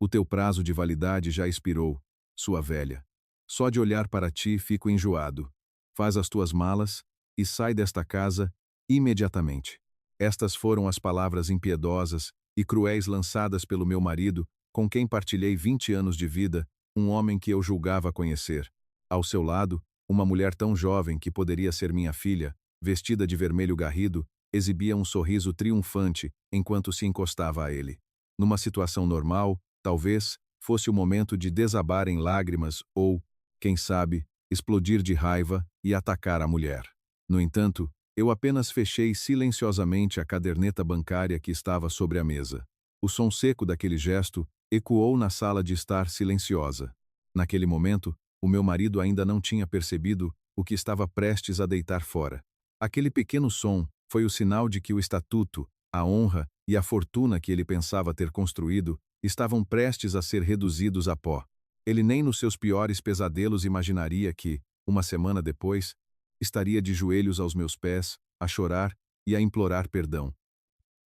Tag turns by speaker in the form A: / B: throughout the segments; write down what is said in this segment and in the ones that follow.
A: O teu prazo de validade já expirou, sua velha. Só de olhar para ti fico enjoado. Faz as tuas malas e sai desta casa imediatamente. Estas foram as palavras impiedosas e cruéis lançadas pelo meu marido, com quem partilhei 20 anos de vida, um homem que eu julgava conhecer. Ao seu lado, uma mulher tão jovem que poderia ser minha filha, vestida de vermelho garrido, exibia um sorriso triunfante enquanto se encostava a ele. Numa situação normal, talvez, fosse o momento de desabar em lágrimas ou, quem sabe, explodir de raiva e atacar a mulher. No entanto, eu apenas fechei silenciosamente a caderneta bancária que estava sobre a mesa. O som seco daquele gesto ecoou na sala de estar silenciosa. Naquele momento, o meu marido ainda não tinha percebido o que estava prestes a deitar fora. Aquele pequeno som foi o sinal de que o estatuto, a honra e a fortuna que ele pensava ter construído estavam prestes a ser reduzidos a pó. Ele nem nos seus piores pesadelos imaginaria que, uma semana depois, estaria de joelhos aos meus pés, a chorar e a implorar perdão.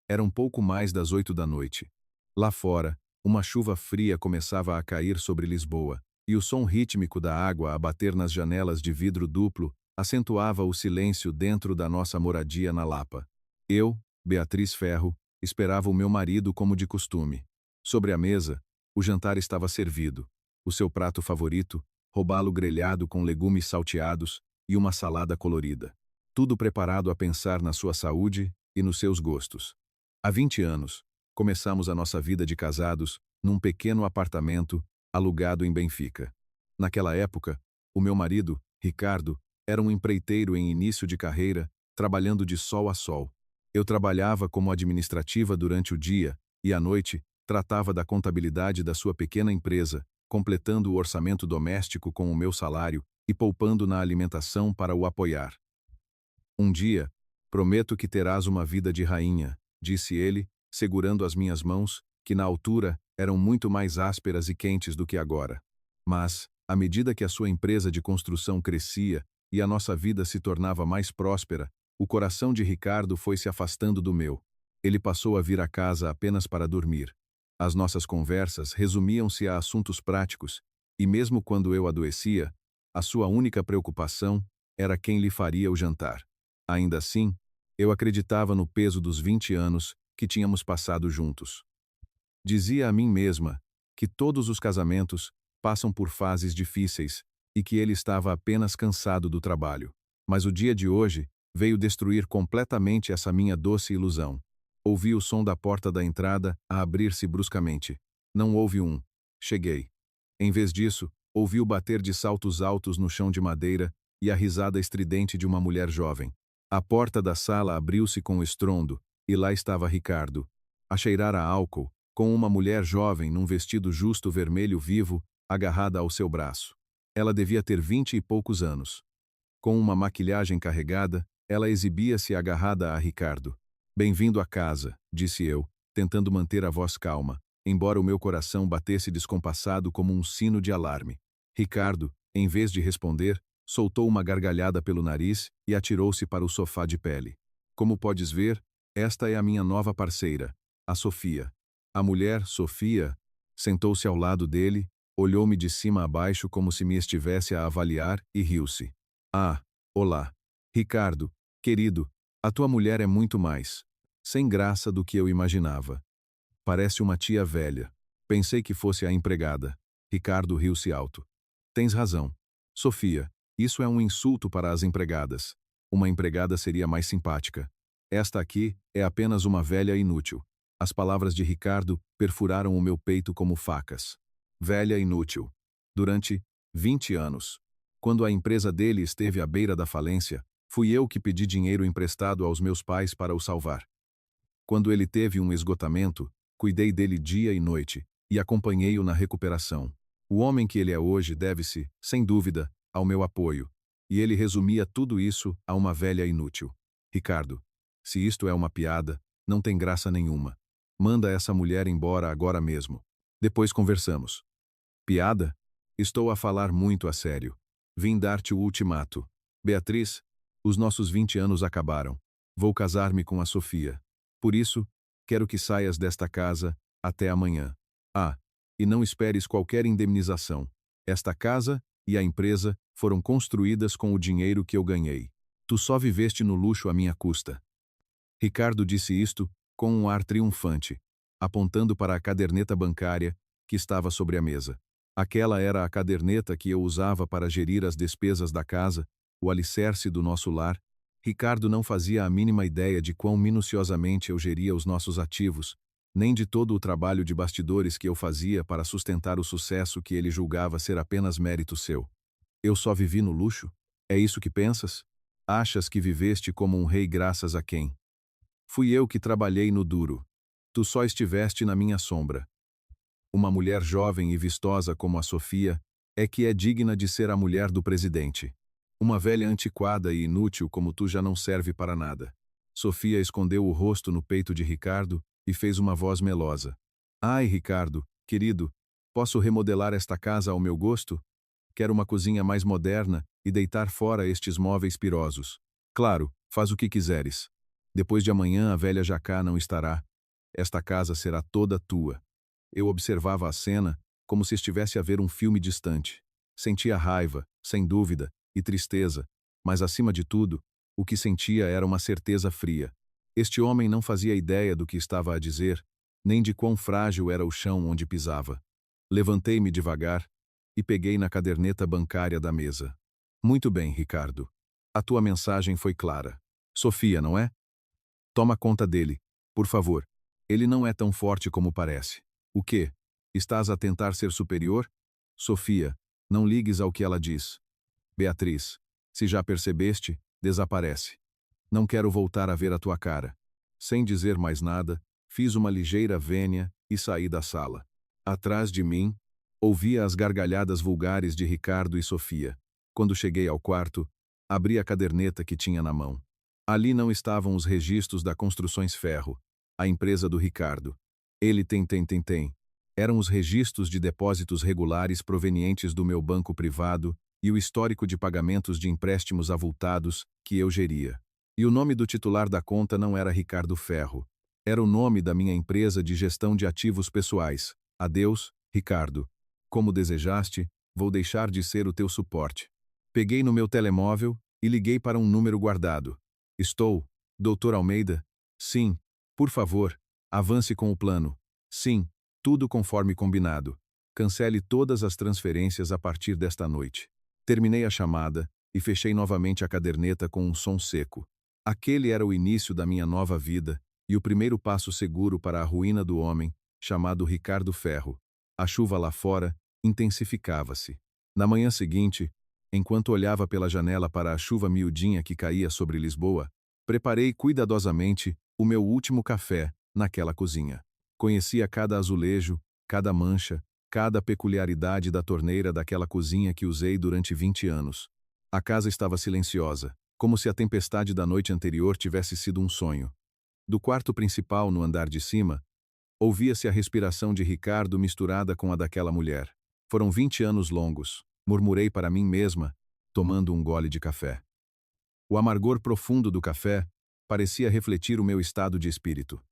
A: Era um pouco mais das 8 da noite. Lá fora, uma chuva fria começava a cair sobre Lisboa, e o som rítmico da água a bater nas janelas de vidro duplo acentuava o silêncio dentro da nossa moradia na Lapa. Eu, Beatriz Ferro, esperava o meu marido como de costume. Sobre a mesa, o jantar estava servido. O seu prato favorito, robalo grelhado com legumes salteados e uma salada colorida. Tudo preparado a pensar na sua saúde e nos seus gostos. Há 20 anos, começamos a nossa vida de casados num pequeno apartamento alugado em Benfica. Naquela época, o meu marido, Ricardo, era um empreiteiro em início de carreira, trabalhando de sol a sol. Eu trabalhava como administrativa durante o dia e, à noite, tratava da contabilidade da sua pequena empresa, completando o orçamento doméstico com o meu salário e poupando na alimentação para o apoiar. Um dia, prometo que terás uma vida de rainha, disse ele, segurando as minhas mãos, que na altura eram muito mais ásperas e quentes do que agora. Mas, à medida que a sua empresa de construção crescia e a nossa vida se tornava mais próspera, o coração de Ricardo foi se afastando do meu. Ele passou a vir à casa apenas para dormir. As nossas conversas resumiam-se a assuntos práticos, e mesmo quando eu adoecia, a sua única preocupação era quem lhe faria o jantar. Ainda assim, eu acreditava no peso dos 20 anos que tínhamos passado juntos. Dizia a mim mesma que todos os casamentos passam por fases difíceis e que ele estava apenas cansado do trabalho. Mas o dia de hoje veio destruir completamente essa minha doce ilusão. Ouvi o som da porta da entrada a abrir-se bruscamente. Não houve um. Cheguei. Em vez disso, ouvi o bater de saltos altos no chão de madeira e a risada estridente de uma mulher jovem. A porta da sala abriu-se com estrondo, e lá estava Ricardo, a cheirar a álcool, com uma mulher jovem num vestido justo vermelho vivo, agarrada ao seu braço. Ela devia ter 20 e poucos anos. Com uma maquilhagem carregada, ela exibia-se agarrada a Ricardo. Bem-vindo à casa, disse eu, tentando manter a voz calma, embora o meu coração batesse descompassado como um sino de alarme. Ricardo, em vez de responder, soltou uma gargalhada pelo nariz e atirou-se para o sofá de pele. Como podes ver, esta é a minha nova parceira, a Sofia. A mulher, Sofia, sentou-se ao lado dele, olhou-me de cima a baixo como se me estivesse a avaliar e riu-se. Ah, olá. Ricardo, querido, a tua mulher é muito mais sem graça do que eu imaginava. Parece uma tia velha. Pensei que fosse a empregada. Ricardo riu-se alto. Tens razão. Sofia, isso é um insulto para as empregadas. Uma empregada seria mais simpática. Esta aqui é apenas uma velha inútil. As palavras de Ricardo perfuraram o meu peito como facas. Velha inútil. Durante 20 anos. Quando a empresa dele esteve à beira da falência, fui eu que pedi dinheiro emprestado aos meus pais para o salvar. Quando ele teve um esgotamento, cuidei dele dia e noite, e acompanhei-o na recuperação. O homem que ele é hoje deve-se, sem dúvida, ao meu apoio, e ele resumia tudo isso a uma velha inútil. Ricardo, se isto é uma piada, não tem graça nenhuma. Manda essa mulher embora agora mesmo. Depois conversamos. Piada? Estou a falar muito a sério. Vim dar-te o ultimato. Beatriz, os nossos 20 anos acabaram. Vou casar-me com a Sofia. Por isso, quero que saias desta casa até amanhã. Ah, E não esperes qualquer indemnização. Esta casa e a empresa foram construídas com o dinheiro que eu ganhei. Tu só viveste no luxo à minha custa. Ricardo disse isto com um ar triunfante, apontando para a caderneta bancária que estava sobre a mesa. Aquela era a caderneta que eu usava para gerir as despesas da casa, o alicerce do nosso lar. Ricardo não fazia a mínima ideia de quão minuciosamente eu geria os nossos ativos, nem de todo o trabalho de bastidores que eu fazia para sustentar o sucesso que ele julgava ser apenas mérito seu. Eu só vivi no luxo? É isso que pensas? Achas que viveste como um rei graças a quem? Fui eu que trabalhei no duro. Tu só estiveste na minha sombra. Uma mulher jovem e vistosa como a Sofia é que é digna de ser a mulher do presidente. Uma velha antiquada e inútil como tu já não serve para nada. Sofia escondeu o rosto no peito de Ricardo e fez uma voz melosa. Ai, Ricardo, querido, posso remodelar esta casa ao meu gosto? Quero uma cozinha mais moderna e deitar fora estes móveis pirosos. Claro, faz o que quiseres. Depois de amanhã a velha Jacá não estará. Esta casa será toda tua. Eu observava a cena como se estivesse a ver um filme distante. Sentia raiva, sem dúvida, e tristeza, mas acima de tudo, o que sentia era uma certeza fria. Este homem não fazia ideia do que estava a dizer, nem de quão frágil era o chão onde pisava. Levantei-me devagar e peguei na caderneta bancária da mesa. Muito bem, Ricardo. A tua mensagem foi clara. Sofia, não é? Toma conta dele, por favor. Ele não é tão forte como parece. O quê? Estás a tentar ser superior? Sofia, não ligues ao que ela diz. Beatriz, se já percebeste, desaparece. Não quero voltar a ver a tua cara. Sem dizer mais nada, fiz uma ligeira vênia e saí da sala. Atrás de mim, ouvia as gargalhadas vulgares de Ricardo e Sofia. Quando cheguei ao quarto, abri a caderneta que tinha na mão. Ali não estavam os registros da Construções Ferro, a empresa do Ricardo. Ele tem. Eram os registros de depósitos regulares provenientes do meu banco privado e o histórico de pagamentos de empréstimos avultados que eu geria. E o nome do titular da conta não era Ricardo Ferro. Era o nome da minha empresa de gestão de ativos pessoais. Adeus, Ricardo. Como desejaste, vou deixar de ser o teu suporte. Peguei no meu telemóvel e liguei para um número guardado. Estou, Dr. Almeida? Sim. Por favor, avance com o plano. Sim, tudo conforme combinado. Cancele todas as transferências a partir desta noite. Terminei a chamada e fechei novamente a caderneta com um som seco. Aquele era o início da minha nova vida e o primeiro passo seguro para a ruína do homem, chamado Ricardo Ferro. A chuva lá fora intensificava-se. Na manhã seguinte, enquanto olhava pela janela para a chuva miudinha que caía sobre Lisboa, preparei cuidadosamente o meu último café naquela cozinha. Conhecia cada azulejo, cada mancha, cada peculiaridade da torneira daquela cozinha que usei durante 20 anos. A casa estava silenciosa, como se a tempestade da noite anterior tivesse sido um sonho. Do quarto principal, no andar de cima, ouvia-se a respiração de Ricardo misturada com a daquela mulher. Foram 20 anos longos, murmurei para mim mesma, tomando um gole de café. O amargor profundo do café parecia refletir o meu estado de espírito.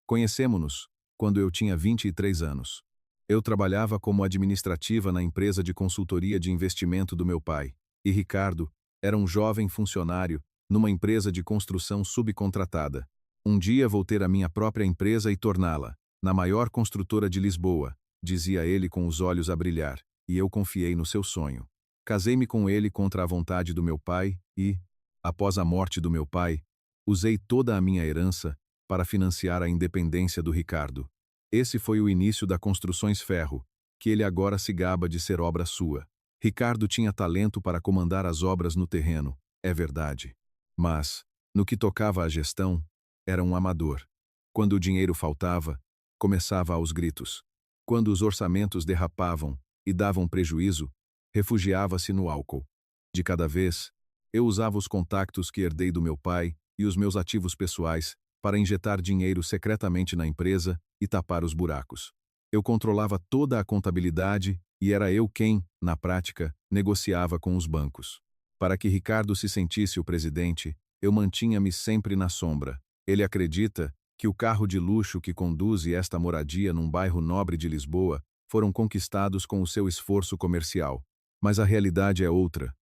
A: Conhecemo-nos quando eu tinha 23 anos. Eu trabalhava como administrativa na empresa de consultoria de investimento do meu pai, e Ricardo era um jovem funcionário numa empresa de construção subcontratada. Um dia vou ter a minha própria empresa e torná-la na maior construtora de Lisboa, dizia ele com os olhos a brilhar, e eu confiei no seu sonho. Casei-me com ele contra a vontade do meu pai e, após a morte do meu pai, usei toda a minha herança para financiar a independência do Ricardo. Esse foi o início da Construções Ferro, que ele agora se gaba de ser obra sua. Ricardo tinha talento para comandar as obras no terreno, é verdade. Mas, no que tocava à gestão, era um amador. Quando o dinheiro faltava, começava aos gritos. Quando os orçamentos derrapavam e davam prejuízo, refugiava-se no álcool. De cada vez, eu usava os contactos que herdei do meu pai e os meus ativos pessoais para injetar dinheiro secretamente na empresa e tapar os buracos. Eu controlava toda a contabilidade e era eu quem, na prática, negociava com os bancos. Para que Ricardo se sentisse o presidente, eu mantinha-me sempre na sombra. Ele acredita que o carro de luxo que conduz esta moradia num bairro nobre de Lisboa foram conquistados com o seu esforço comercial. Mas a realidade é outra.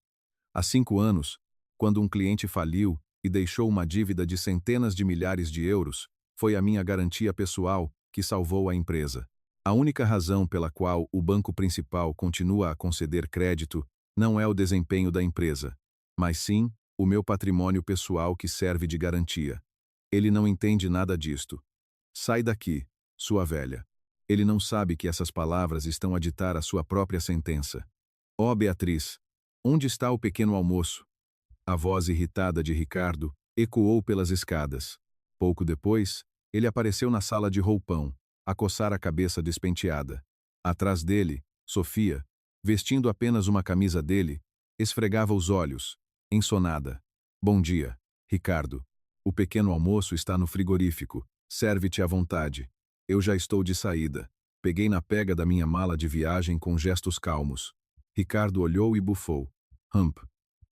A: Há 5 anos, quando um cliente faliu e deixou uma dívida de centenas de milhares de euros, foi a minha garantia pessoal que salvou a empresa. A única razão pela qual o banco principal continua a conceder crédito não é o desempenho da empresa, mas sim o meu patrimônio pessoal que serve de garantia. Ele não entende nada disto. Sai daqui, sua velha. Ele não sabe que essas palavras estão a ditar a sua própria sentença. Ó Beatriz, onde está o pequeno almoço? A voz irritada de Ricardo ecoou pelas escadas. Pouco depois, ele apareceu na sala de roupão, a coçar a cabeça despenteada. Atrás dele, Sofia, vestindo apenas uma camisa dele, esfregava os olhos, ensonada. Bom dia, Ricardo. O pequeno almoço está no frigorífico. Serve-te à vontade. Eu já estou de saída. Peguei na pega da minha mala de viagem com gestos calmos. Ricardo olhou e bufou.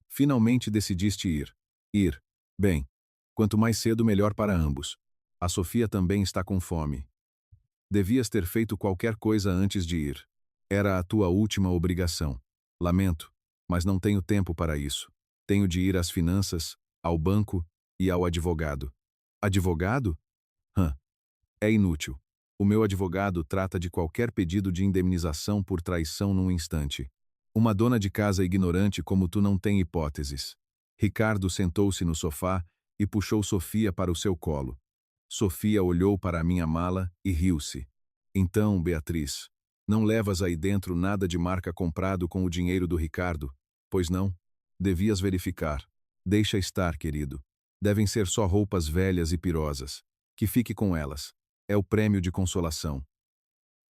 A: Finalmente decidiste ir. Ir. Bem. Quanto mais cedo, melhor para ambos. A Sofia também está com fome. Devias ter feito qualquer coisa antes de ir. Era a tua última obrigação. Lamento, mas não tenho tempo para isso. Tenho de ir às finanças, ao banco e ao advogado. Advogado? É inútil. O meu advogado trata de qualquer pedido de indemnização por traição num instante. Uma dona de casa ignorante como tu não tem hipóteses. Ricardo sentou-se no sofá e puxou Sofia para o seu colo. Sofia olhou para a minha mala e riu-se. Então, Beatriz, não levas aí dentro nada de marca comprado com o dinheiro do Ricardo? Pois não? Devias verificar. Deixa estar, querido. Devem ser só roupas velhas e pirosas. Que fique com elas. É o prêmio de consolação.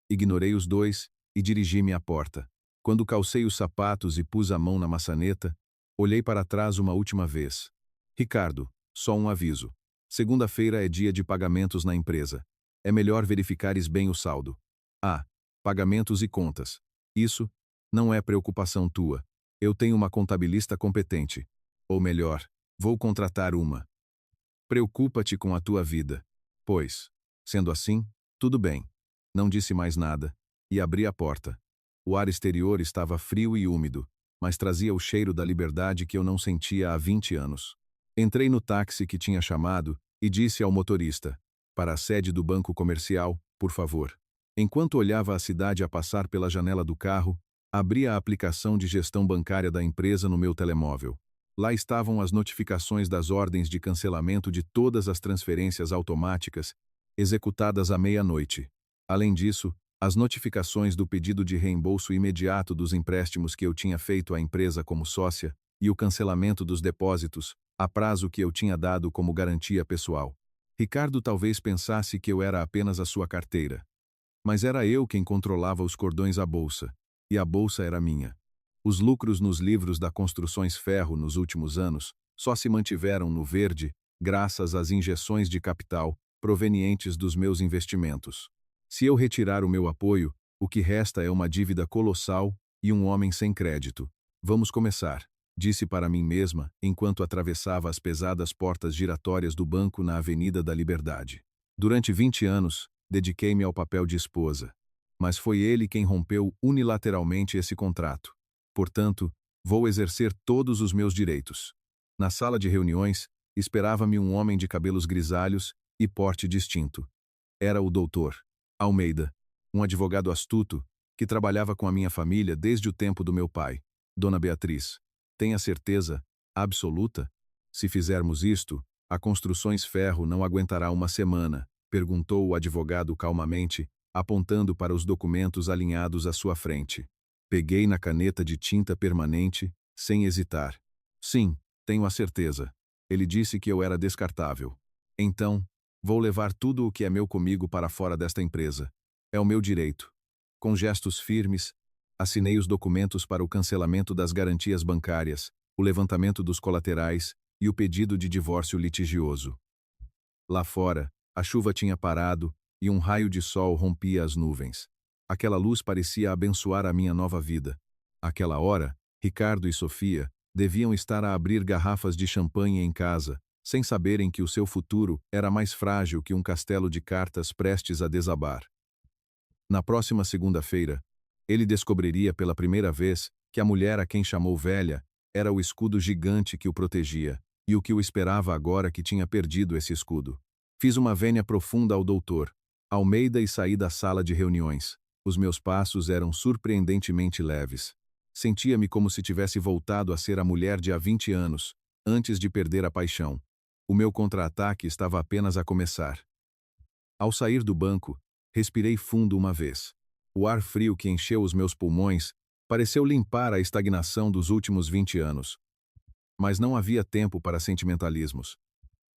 A: Ignorei os dois e dirigi-me à porta. Quando calcei os sapatos e pus a mão na maçaneta, olhei para trás uma última vez. Ricardo, só um aviso. Segunda-feira é dia de pagamentos na empresa. É melhor verificares bem o saldo. Pagamentos e contas. Isso não é preocupação tua. Eu tenho uma contabilista competente. Ou melhor, vou contratar uma. Preocupa-te com a tua vida. Pois, sendo assim, tudo bem. Não disse mais nada e abri a porta. O ar exterior estava frio e úmido, mas trazia o cheiro da liberdade que eu não sentia há 20 anos. Entrei no táxi que tinha chamado e disse ao motorista: para a sede do banco comercial, por favor. Enquanto olhava a cidade a passar pela janela do carro, abri a aplicação de gestão bancária da empresa no meu telemóvel. Lá estavam as notificações das ordens de cancelamento de todas as transferências automáticas executadas à meia-noite. Além disso, as notificações do pedido de reembolso imediato dos empréstimos que eu tinha feito à empresa como sócia e o cancelamento dos depósitos, a prazo que eu tinha dado como garantia pessoal. Ricardo talvez pensasse que eu era apenas a sua carteira. Mas era eu quem controlava os cordões à bolsa, e a bolsa era minha. Os lucros nos livros da Construções Ferro nos últimos anos só se mantiveram no verde graças às injeções de capital provenientes dos meus investimentos. Se eu retirar o meu apoio, o que resta é uma dívida colossal e um homem sem crédito. Vamos começar, disse para mim mesma enquanto atravessava as pesadas portas giratórias do banco na Avenida da Liberdade. Durante 20 anos, dediquei-me ao papel de esposa. Mas foi ele quem rompeu unilateralmente esse contrato. Portanto, vou exercer todos os meus direitos. Na sala de reuniões, esperava-me um homem de cabelos grisalhos e porte distinto. Era o doutor Almeida, um advogado astuto que trabalhava com a minha família desde o tempo do meu pai. Dona Beatriz, tenha certeza absoluta? Se fizermos isto, a Construções Ferro não aguentará uma semana, perguntou o advogado calmamente, apontando para os documentos alinhados à sua frente. Peguei na caneta de tinta permanente, sem hesitar. Sim, tenho a certeza. Ele disse que eu era descartável. Então, vou levar tudo o que é meu comigo para fora desta empresa. É o meu direito. Com gestos firmes, assinei os documentos para o cancelamento das garantias bancárias, o levantamento dos colaterais e o pedido de divórcio litigioso. Lá fora, a chuva tinha parado e um raio de sol rompia as nuvens. Aquela luz parecia abençoar a minha nova vida. Àquela hora, Ricardo e Sofia deviam estar a abrir garrafas de champanhe em casa, sem saberem que o seu futuro era mais frágil que um castelo de cartas prestes a desabar. Na próxima segunda-feira, ele descobriria pela primeira vez que a mulher a quem chamou velha era o escudo gigante que o protegia, e o que o esperava agora que tinha perdido esse escudo. Fiz uma vênia profunda ao doutor Almeida e saí da sala de reuniões. Os meus passos eram surpreendentemente leves. Sentia-me como se tivesse voltado a ser a mulher de há 20 anos, antes de perder a paixão. O meu contra-ataque estava apenas a começar. Ao sair do banco, respirei fundo uma vez. O ar frio que encheu os meus pulmões pareceu limpar a estagnação dos últimos 20 anos. Mas não havia tempo para sentimentalismos.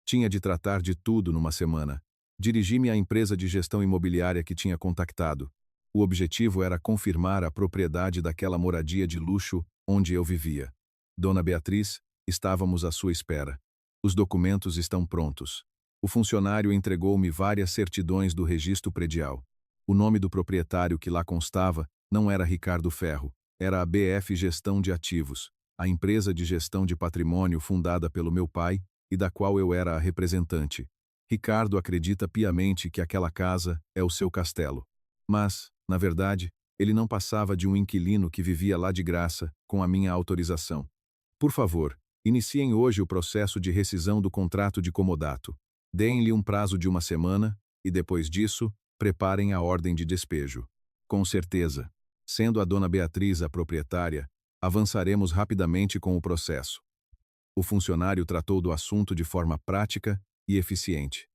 A: Tinha de tratar de tudo numa semana. Dirigi-me à empresa de gestão imobiliária que tinha contactado. O objetivo era confirmar a propriedade daquela moradia de luxo onde eu vivia. Dona Beatriz, estávamos à sua espera. Os documentos estão prontos. O funcionário entregou-me várias certidões do registro predial. O nome do proprietário que lá constava não era Ricardo Ferro, era a BF Gestão de Ativos, a empresa de gestão de patrimônio fundada pelo meu pai e da qual eu era a representante. Ricardo acredita piamente que aquela casa é o seu castelo. Mas, na verdade, ele não passava de um inquilino que vivia lá de graça, com a minha autorização. Por favor, iniciem hoje o processo de rescisão do contrato de comodato. Deem-lhe um prazo de uma semana e, depois disso, preparem a ordem de despejo. Com certeza, sendo a dona Beatriz a proprietária, avançaremos rapidamente com o processo. O funcionário tratou do assunto de forma prática e eficiente.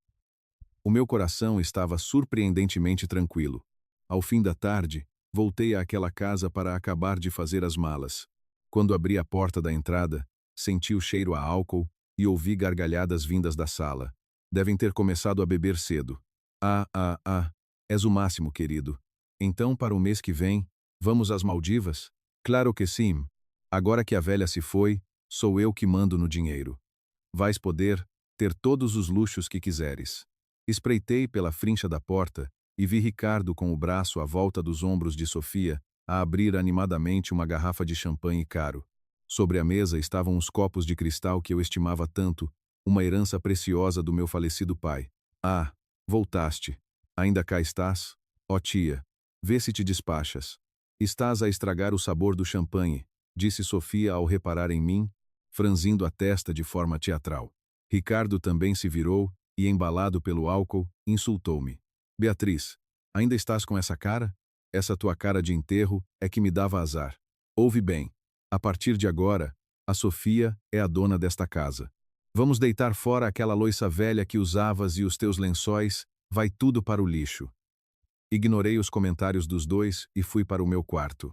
A: O meu coração estava surpreendentemente tranquilo. Ao fim da tarde, voltei àquela casa para acabar de fazer as malas. Quando abri a porta da entrada, senti o cheiro a álcool e ouvi gargalhadas vindas da sala. Devem ter começado a beber cedo. És o máximo, querido. Então, para o mês que vem, vamos às Maldivas? Claro que sim. Agora que a velha se foi, sou eu que mando no dinheiro. Vais poder ter todos os luxos que quiseres. Espreitei pela frincha da porta e vi Ricardo com o braço à volta dos ombros de Sofia a abrir animadamente uma garrafa de champanhe caro. Sobre a mesa estavam os copos de cristal que eu estimava tanto, uma herança preciosa do meu falecido pai. Ah, voltaste. Ainda cá estás? Ó tia, vê se te despachas. Estás a estragar o sabor do champanhe, disse Sofia ao reparar em mim, franzindo a testa de forma teatral. Ricardo também se virou e, embalado pelo álcool, insultou-me. Beatriz, ainda estás com essa cara? Essa tua cara de enterro é que me dava azar. Ouve bem, a partir de agora, a Sofia é a dona desta casa. Vamos deitar fora aquela loiça velha que usavas e os teus lençóis, vai tudo para o lixo. Ignorei os comentários dos dois e fui para o meu quarto.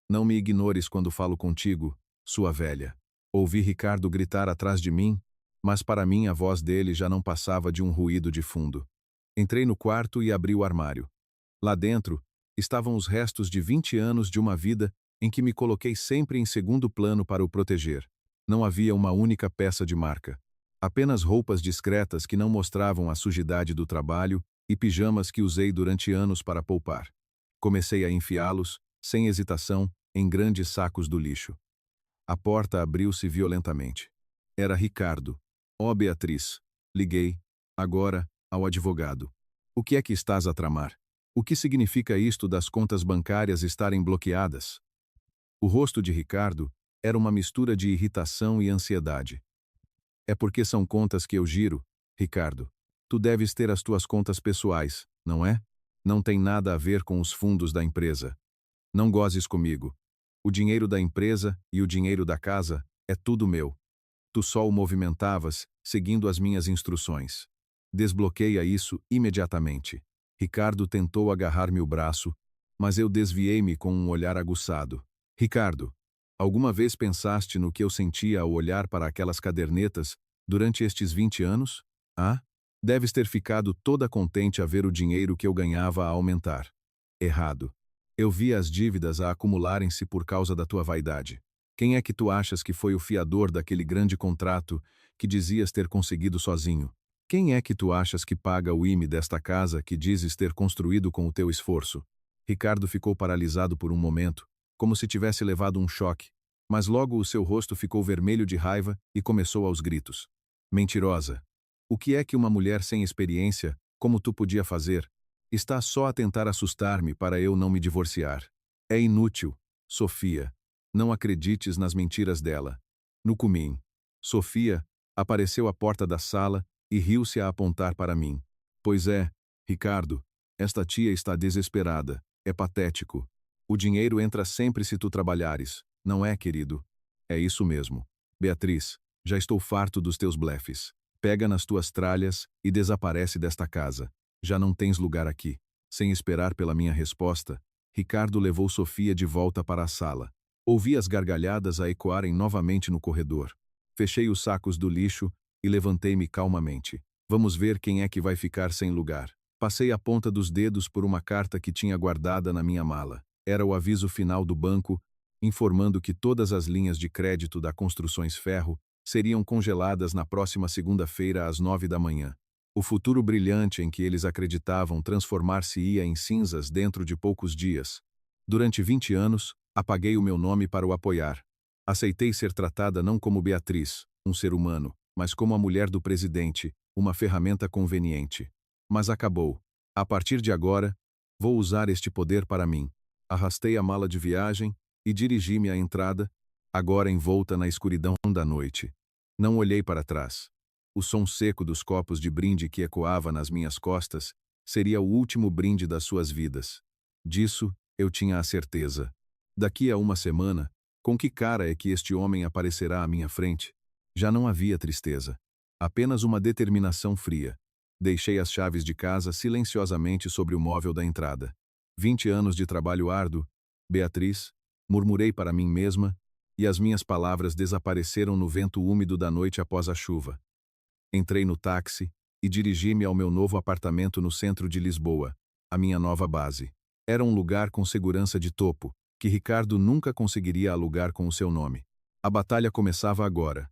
A: Não me ignores quando falo contigo, sua velha. Ouvi Ricardo gritar atrás de mim, mas para mim a voz dele já não passava de um ruído de fundo. Entrei no quarto e abri o armário. Lá dentro, estavam os restos de 20 anos de uma vida em que me coloquei sempre em segundo plano para o proteger. Não havia uma única peça de marca. Apenas roupas discretas que não mostravam a sujidade do trabalho e pijamas que usei durante anos para poupar. Comecei a enfiá-los, sem hesitação, em grandes sacos do lixo. A porta abriu-se violentamente. Era Ricardo. Ó Beatriz, liguei, agora, ao advogado. O que é que estás a tramar? O que significa isto das contas bancárias estarem bloqueadas? O rosto de Ricardo era uma mistura de irritação e ansiedade. É porque são contas que eu giro, Ricardo. Tu deves ter as tuas contas pessoais, não é? Não tem nada a ver com os fundos da empresa. Não gozes comigo. O dinheiro da empresa e o dinheiro da casa é tudo meu. Tu só o movimentavas, seguindo as minhas instruções. Desbloqueia isso imediatamente. Ricardo tentou agarrar-me o braço, mas eu desviei-me com um olhar aguçado. Ricardo, alguma vez pensaste no que eu sentia ao olhar para aquelas cadernetas durante estes 20 anos? Ah? Deves ter ficado toda contente a ver o dinheiro que eu ganhava a aumentar. Errado. Eu via as dívidas a acumularem-se por causa da tua vaidade. Quem é que tu achas que foi o fiador daquele grande contrato que dizias ter conseguido sozinho? Quem é que tu achas que paga o IME desta casa que dizes ter construído com o teu esforço? Ricardo ficou paralisado por um momento, como se tivesse levado um choque, mas logo o seu rosto ficou vermelho de raiva e começou aos gritos. Mentirosa! O que é que uma mulher sem experiência, como tu, podia fazer? Está só a tentar assustar-me para eu não me divorciar. É inútil, Sofia. Não acredites nas mentiras dela. No cumim. Sofia apareceu à porta da sala e riu-se a apontar para mim. Pois é, Ricardo, esta tia está desesperada. É patético. O dinheiro entra sempre se tu trabalhares, não é, querido? É isso mesmo. Beatriz, já estou farto dos teus blefes. Pega nas tuas tralhas e desaparece desta casa. Já não tens lugar aqui. Sem esperar pela minha resposta, Ricardo levou Sofia de volta para a sala. Ouvi as gargalhadas a ecoarem novamente no corredor. Fechei os sacos do lixo e levantei-me calmamente. Vamos ver quem é que vai ficar sem lugar. Passei a ponta dos dedos por uma carta que tinha guardada na minha mala. Era o aviso final do banco, informando que todas as linhas de crédito da Construções Ferro seriam congeladas na próxima segunda-feira às 9 da manhã. O futuro brilhante em que eles acreditavam transformar-se-ia em cinzas dentro de poucos dias. Durante 20 anos, apaguei o meu nome para o apoiar. Aceitei ser tratada não como Beatriz, um ser humano, mas como a mulher do presidente, uma ferramenta conveniente. Mas acabou. A partir de agora, vou usar este poder para mim. Arrastei a mala de viagem e dirigi-me à entrada, agora envolta na escuridão da noite. Não olhei para trás. O som seco dos copos de brinde que ecoava nas minhas costas seria o último brinde das suas vidas. Disso, eu tinha a certeza. Daqui a uma semana, com que cara é que este homem aparecerá à minha frente? Já não havia tristeza. Apenas uma determinação fria. Deixei as chaves de casa silenciosamente sobre o móvel da entrada. 20 anos de trabalho árduo, Beatriz, murmurei para mim mesma, e as minhas palavras desapareceram no vento úmido da noite após a chuva. Entrei no táxi e dirigi-me ao meu novo apartamento no centro de Lisboa, a minha nova base. Era um lugar com segurança de topo, que Ricardo nunca conseguiria alugar com o seu nome. A batalha começava agora.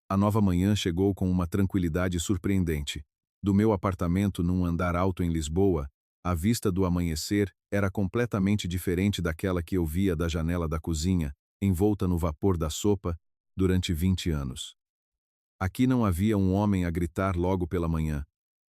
A: A nova manhã chegou com uma tranquilidade surpreendente. Do meu apartamento num andar alto em Lisboa, a vista do amanhecer era completamente diferente daquela que eu via da janela da cozinha, envolta no vapor da sopa, durante 20 anos. Aqui não havia um homem a gritar logo pela manhã.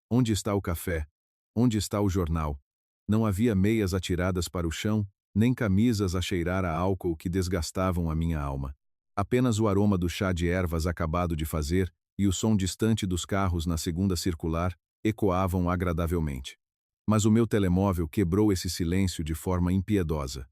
A: Onde está o café? Onde está o jornal? Não havia meias atiradas para o chão, nem camisas a cheirar a álcool que desgastavam a minha alma. Apenas o aroma do chá de ervas acabado de fazer e o som distante dos carros na segunda circular ecoavam agradavelmente. Mas o meu telemóvel quebrou esse silêncio de forma impiedosa.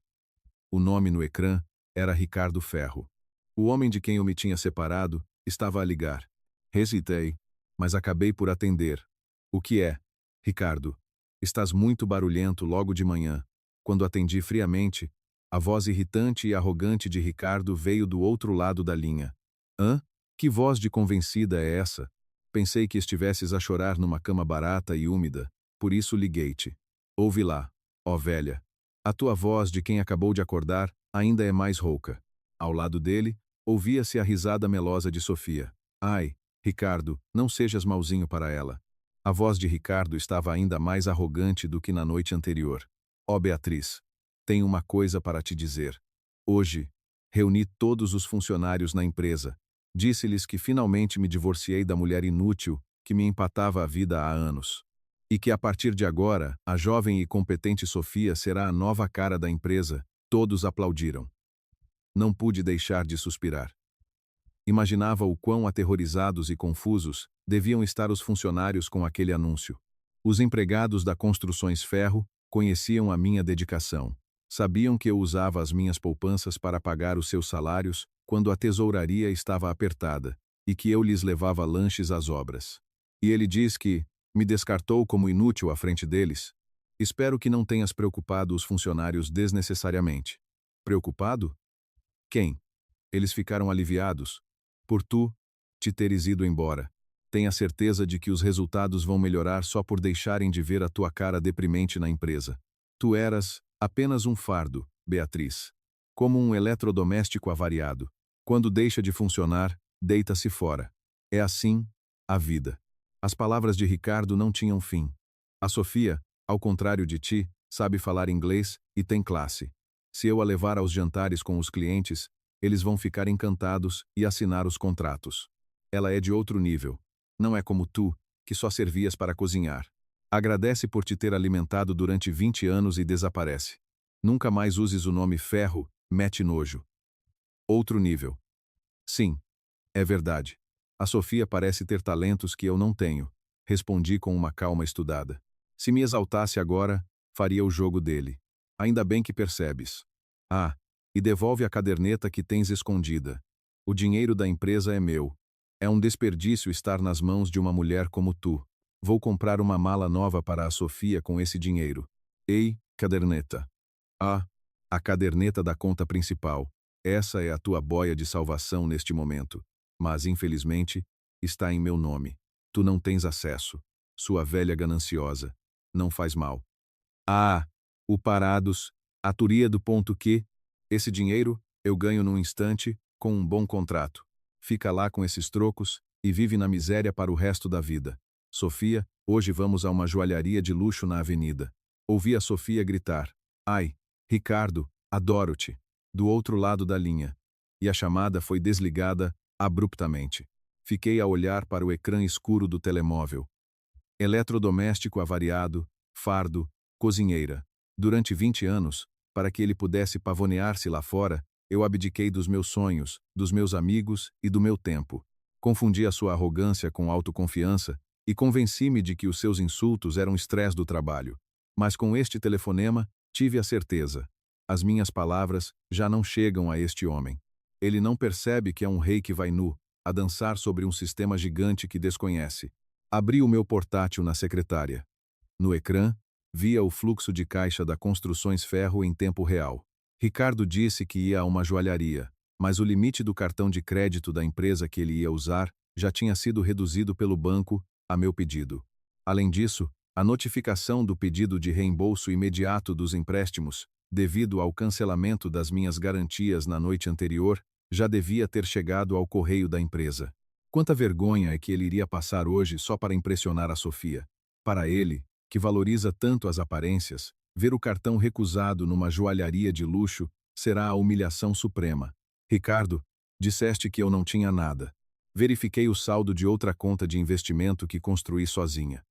A: O nome no ecrã era Ricardo Ferro. O homem de quem eu me tinha separado estava a ligar. Hesitei, mas acabei por atender. O que é? Ricardo, estás muito barulhento logo de manhã. Quando atendi friamente, a voz irritante e arrogante de Ricardo veio do outro lado da linha. Hã? Que voz de convencida é essa? Pensei que estivesses a chorar numa cama barata e úmida, por isso liguei-te. Ouve lá, ó velha. A tua voz de quem acabou de acordar ainda é mais rouca. Ao lado dele, ouvia-se a risada melosa de Sofia. Ai, Ricardo, não sejas mauzinho para ela. A voz de Ricardo estava ainda mais arrogante do que na noite anterior. Ó Beatriz, tenho uma coisa para te dizer. Hoje, reuni todos os funcionários na empresa. Disse-lhes que finalmente me divorciei da mulher inútil que me empatava a vida há anos. E que a partir de agora, a jovem e competente Sofia será a nova cara da empresa. Todos aplaudiram. Não pude deixar de suspirar. Imaginava o quão aterrorizados e confusos deviam estar os funcionários com aquele anúncio. Os empregados da Construções Ferro conheciam a minha dedicação. Sabiam que eu usava as minhas poupanças para pagar os seus salários quando a tesouraria estava apertada, e que eu lhes levava lanches às obras. E ele diz que me descartou como inútil à frente deles. Espero que não tenhas preocupado os funcionários desnecessariamente. Preocupado? Quem? Eles ficaram aliviados. Por tu te teres ido embora. Tenha certeza de que os resultados vão melhorar só por deixarem de ver a tua cara deprimente na empresa. Tu eras apenas um fardo, Beatriz. Como um eletrodoméstico avariado. Quando deixa de funcionar, deita-se fora. É assim a vida. As palavras de Ricardo não tinham fim. A Sofia, ao contrário de ti, sabe falar inglês e tem classe. Se eu a levar aos jantares com os clientes, eles vão ficar encantados e assinar os contratos. Ela é de outro nível. Não é como tu, que só servias para cozinhar. Agradece por te ter alimentado durante 20 anos e desaparece. Nunca mais uses o nome ferro, mete nojo. Outro nível. Sim, é verdade. A Sofia parece ter talentos que eu não tenho, respondi com uma calma estudada. Se me exaltasse agora, faria o jogo dele. Ainda bem que percebes. Ah, e devolve a caderneta que tens escondida. O dinheiro da empresa é meu. É um desperdício estar nas mãos de uma mulher como tu. Vou comprar uma mala nova para a Sofia com esse dinheiro. Ei, caderneta. Ah, a caderneta da conta principal. Essa é a tua boia de salvação neste momento. Mas, infelizmente, está em meu nome. Tu não tens acesso. Sua velha gananciosa. Não faz mal. Ah, o parados, a turia do ponto que, esse dinheiro, eu ganho num instante, com um bom contrato. Fica lá com esses trocos, e vive na miséria para o resto da vida. Sofia, hoje vamos a uma joalharia de luxo na avenida. Ouvi a Sofia gritar. Ai, Ricardo, adoro-te. Do outro lado da linha. E a chamada foi desligada, abruptamente. Fiquei a olhar para o ecrã escuro do telemóvel. Eletrodoméstico avariado, fardo, cozinheira. Durante 20 anos, para que ele pudesse pavonear-se lá fora, eu abdiquei dos meus sonhos, dos meus amigos e do meu tempo. Confundi a sua arrogância com autoconfiança e convenci-me de que os seus insultos eram estresse do trabalho. Mas com este telefonema, tive a certeza. As minhas palavras já não chegam a este homem. Ele não percebe que é um rei que vai nu, a dançar sobre um sistema gigante que desconhece. Abri o meu portátil na secretária. No ecrã, via o fluxo de caixa da Construções Ferro em tempo real. Ricardo disse que ia a uma joalharia, mas o limite do cartão de crédito da empresa que ele ia usar já tinha sido reduzido pelo banco, a meu pedido. Além disso, a notificação do pedido de reembolso imediato dos empréstimos, devido ao cancelamento das minhas garantias na noite anterior, já devia ter chegado ao correio da empresa. Quanta vergonha é que ele iria passar hoje só para impressionar a Sofia. Para ele, que valoriza tanto as aparências, ver o cartão recusado numa joalharia de luxo será a humilhação suprema. Ricardo, disseste que eu não tinha nada. Verifiquei o saldo de outra conta de investimento que construí sozinha.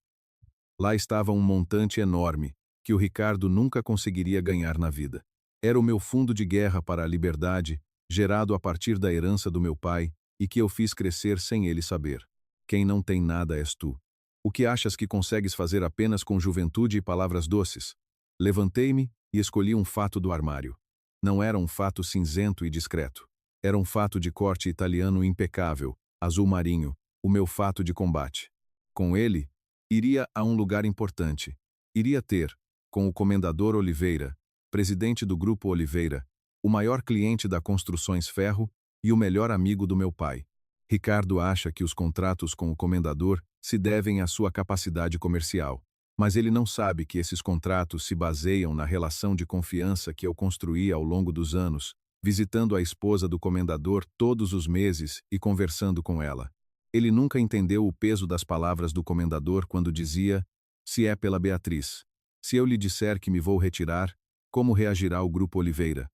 A: Lá estava um montante enorme, que o Ricardo nunca conseguiria ganhar na vida. Era o meu fundo de guerra para a liberdade, gerado a partir da herança do meu pai, e que eu fiz crescer sem ele saber. Quem não tem nada és tu. O que achas que consegues fazer apenas com juventude e palavras doces? Levantei-me e escolhi um fato do armário. Não era um fato cinzento e discreto. Era um fato de corte italiano impecável, azul marinho, o meu fato de combate. Com ele, iria a um lugar importante. Iria ter, com o comendador Oliveira, presidente do Grupo Oliveira, o maior cliente da Construções Ferro e o melhor amigo do meu pai. Ricardo acha que os contratos com o comendador se devem à sua capacidade comercial, mas ele não sabe que esses contratos se baseiam na relação de confiança que eu construí ao longo dos anos, visitando a esposa do comendador todos os meses e conversando com ela. Ele nunca entendeu o peso das palavras do comendador quando dizia: se é pela Beatriz. Se eu lhe disser que me vou retirar, como reagirá o Grupo Oliveira?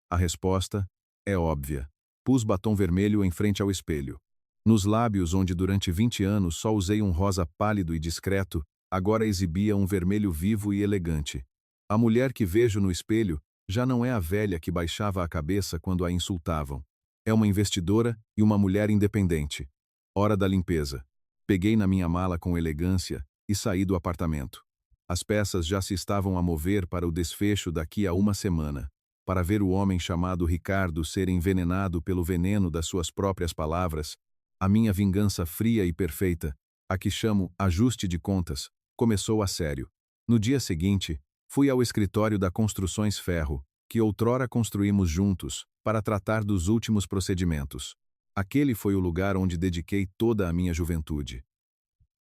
A: A resposta é óbvia. Pus batom vermelho em frente ao espelho. Nos lábios onde durante 20 anos só usei um rosa pálido e discreto, agora exibia um vermelho vivo e elegante. A mulher que vejo no espelho já não é a velha que baixava a cabeça quando a insultavam. É uma investidora e uma mulher independente. Hora da limpeza. Peguei na minha mala com elegância e saí do apartamento. As peças já se estavam a mover para o desfecho daqui a uma semana. Para ver o homem chamado Ricardo ser envenenado pelo veneno das suas próprias palavras, a minha vingança fria e perfeita, a que chamo ajuste de contas, começou a sério. No dia seguinte, fui ao escritório da Construções Ferro, que outrora construímos juntos, para tratar dos últimos procedimentos. Aquele foi o lugar onde dediquei toda a minha juventude.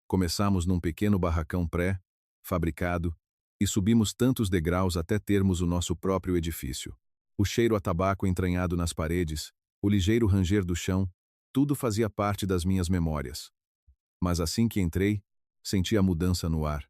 A: Começamos num pequeno barracão pré-fabricado, e subimos tantos degraus até termos o nosso próprio edifício. O cheiro a tabaco entranhado nas paredes, o ligeiro ranger do chão, tudo fazia parte das minhas memórias. Mas assim que entrei, senti a mudança no ar.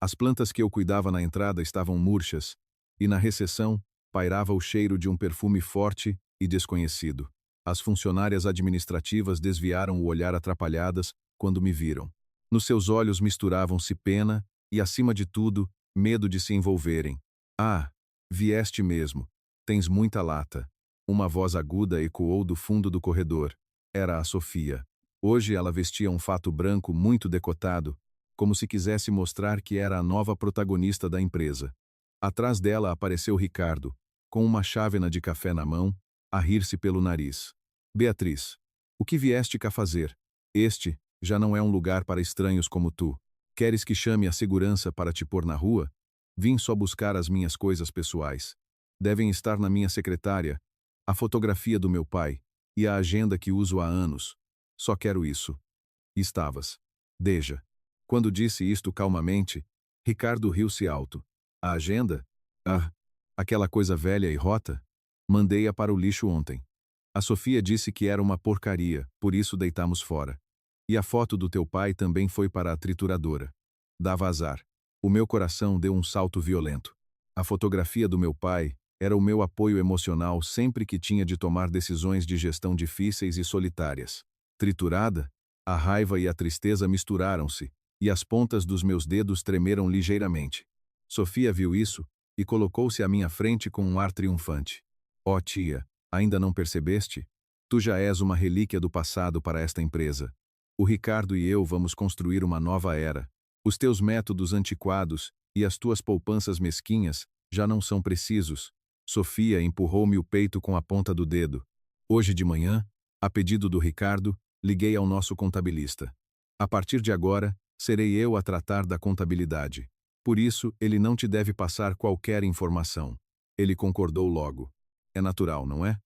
A: As plantas que eu cuidava na entrada estavam murchas, e na recepção pairava o cheiro de um perfume forte e desconhecido. As funcionárias administrativas desviaram o olhar atrapalhadas quando me viram. Nos seus olhos misturavam-se pena e, acima de tudo, medo de se envolverem. Ah, vieste mesmo. Tens muita lata. Uma voz aguda ecoou do fundo do corredor. Era a Sofia. Hoje ela vestia um fato branco muito decotado, como se quisesse mostrar que era a nova protagonista da empresa. Atrás dela apareceu Ricardo, com uma chávena de café na mão, a rir-se pelo nariz. Beatriz, o que vieste cá fazer? Este já não é um lugar para estranhos como tu. Queres que chame a segurança para te pôr na rua? Vim só buscar as minhas coisas pessoais. Devem estar na minha secretária, a fotografia do meu pai e a agenda que uso há anos. Só quero isso. E estavas. Deja. Quando disse isto calmamente, Ricardo riu-se alto. A agenda? Ah, aquela coisa velha e rota? Mandei-a para o lixo ontem. A Sofia disse que era uma porcaria, por isso deitamos fora. E a foto do teu pai também foi para a trituradora. Dava azar. O meu coração deu um salto violento. A fotografia do meu pai era o meu apoio emocional sempre que tinha de tomar decisões de gestão difíceis e solitárias. Triturada, a raiva e a tristeza misturaram-se, e as pontas dos meus dedos tremeram ligeiramente. Sofia viu isso e colocou-se à minha frente com um ar triunfante. Oh, tia, ainda não percebeste? Tu já és uma relíquia do passado para esta empresa. O Ricardo e eu vamos construir uma nova era. Os teus métodos antiquados e as tuas poupanças mesquinhas já não são precisos. Sofia empurrou-me o peito com a ponta do dedo. Hoje de manhã, a pedido do Ricardo, liguei ao nosso contabilista. A partir de agora, serei eu a tratar da contabilidade. Por isso, ele não te deve passar qualquer informação. Ele concordou logo. É natural, não é?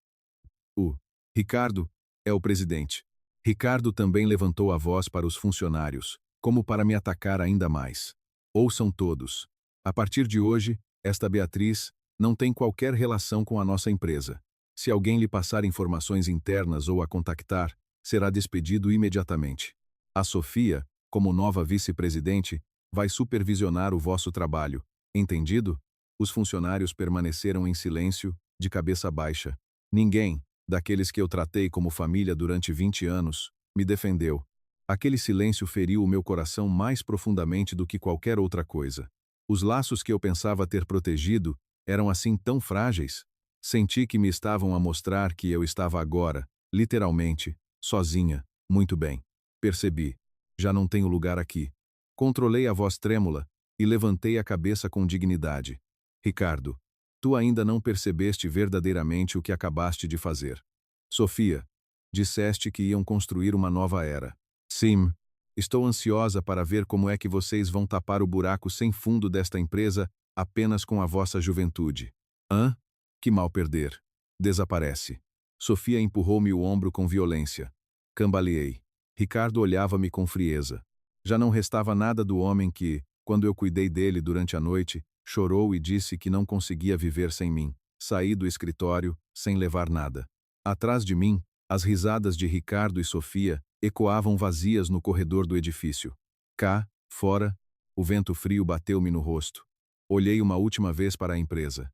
A: O Ricardo é o presidente. Ricardo também levantou a voz para os funcionários, como para me atacar ainda mais. Ouçam todos. A partir de hoje, esta Beatriz não tem qualquer relação com a nossa empresa. Se alguém lhe passar informações internas ou a contactar, será despedido imediatamente. A Sofia, como nova vice-presidente, vai supervisionar o vosso trabalho. Entendido? Os funcionários permaneceram em silêncio, de cabeça baixa. Ninguém, daqueles que eu tratei como família durante 20 anos, me defendeu. Aquele silêncio feriu o meu coração mais profundamente do que qualquer outra coisa. Os laços que eu pensava ter protegido eram assim tão frágeis. Senti que me estavam a mostrar que eu estava agora, literalmente, sozinha. Muito bem. Percebi. Já não tenho lugar aqui. Controlei a voz trêmula e levantei a cabeça com dignidade. Ricardo, tu ainda não percebeste verdadeiramente o que acabaste de fazer. Sofia, disseste que iam construir uma nova era. Sim, estou ansiosa para ver como é que vocês vão tapar o buraco sem fundo desta empresa apenas com a vossa juventude. Hã? Que mal perder. Desaparece. Sofia empurrou-me o ombro com violência. Cambaleei. Ricardo olhava-me com frieza. Já não restava nada do homem que, quando eu cuidei dele durante a noite, chorou e disse que não conseguia viver sem mim. Saí do escritório, sem levar nada. Atrás de mim, as risadas de Ricardo e Sofia ecoavam vazias no corredor do edifício. Cá, fora, o vento frio bateu-me no rosto. Olhei uma última vez para a empresa.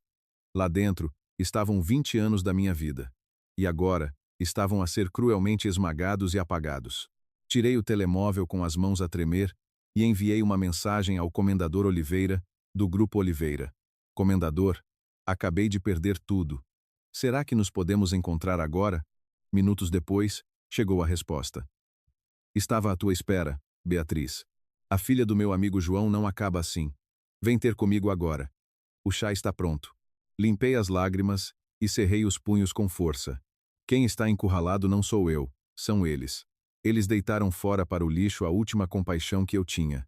A: Lá dentro, estavam 20 anos da minha vida. E agora, estavam a ser cruelmente esmagados e apagados. Tirei o telemóvel com as mãos a tremer e enviei uma mensagem ao Comendador Oliveira, do Grupo Oliveira. Comendador, acabei de perder tudo. Será que nos podemos encontrar agora? Minutos depois, chegou a resposta. Estava à tua espera, Beatriz. A filha do meu amigo João não acaba assim. Vem ter comigo agora. O chá está pronto. Limpei as lágrimas e cerrei os punhos com força. Quem está encurralado não sou eu, são eles. Eles deitaram fora para o lixo a última compaixão que eu tinha.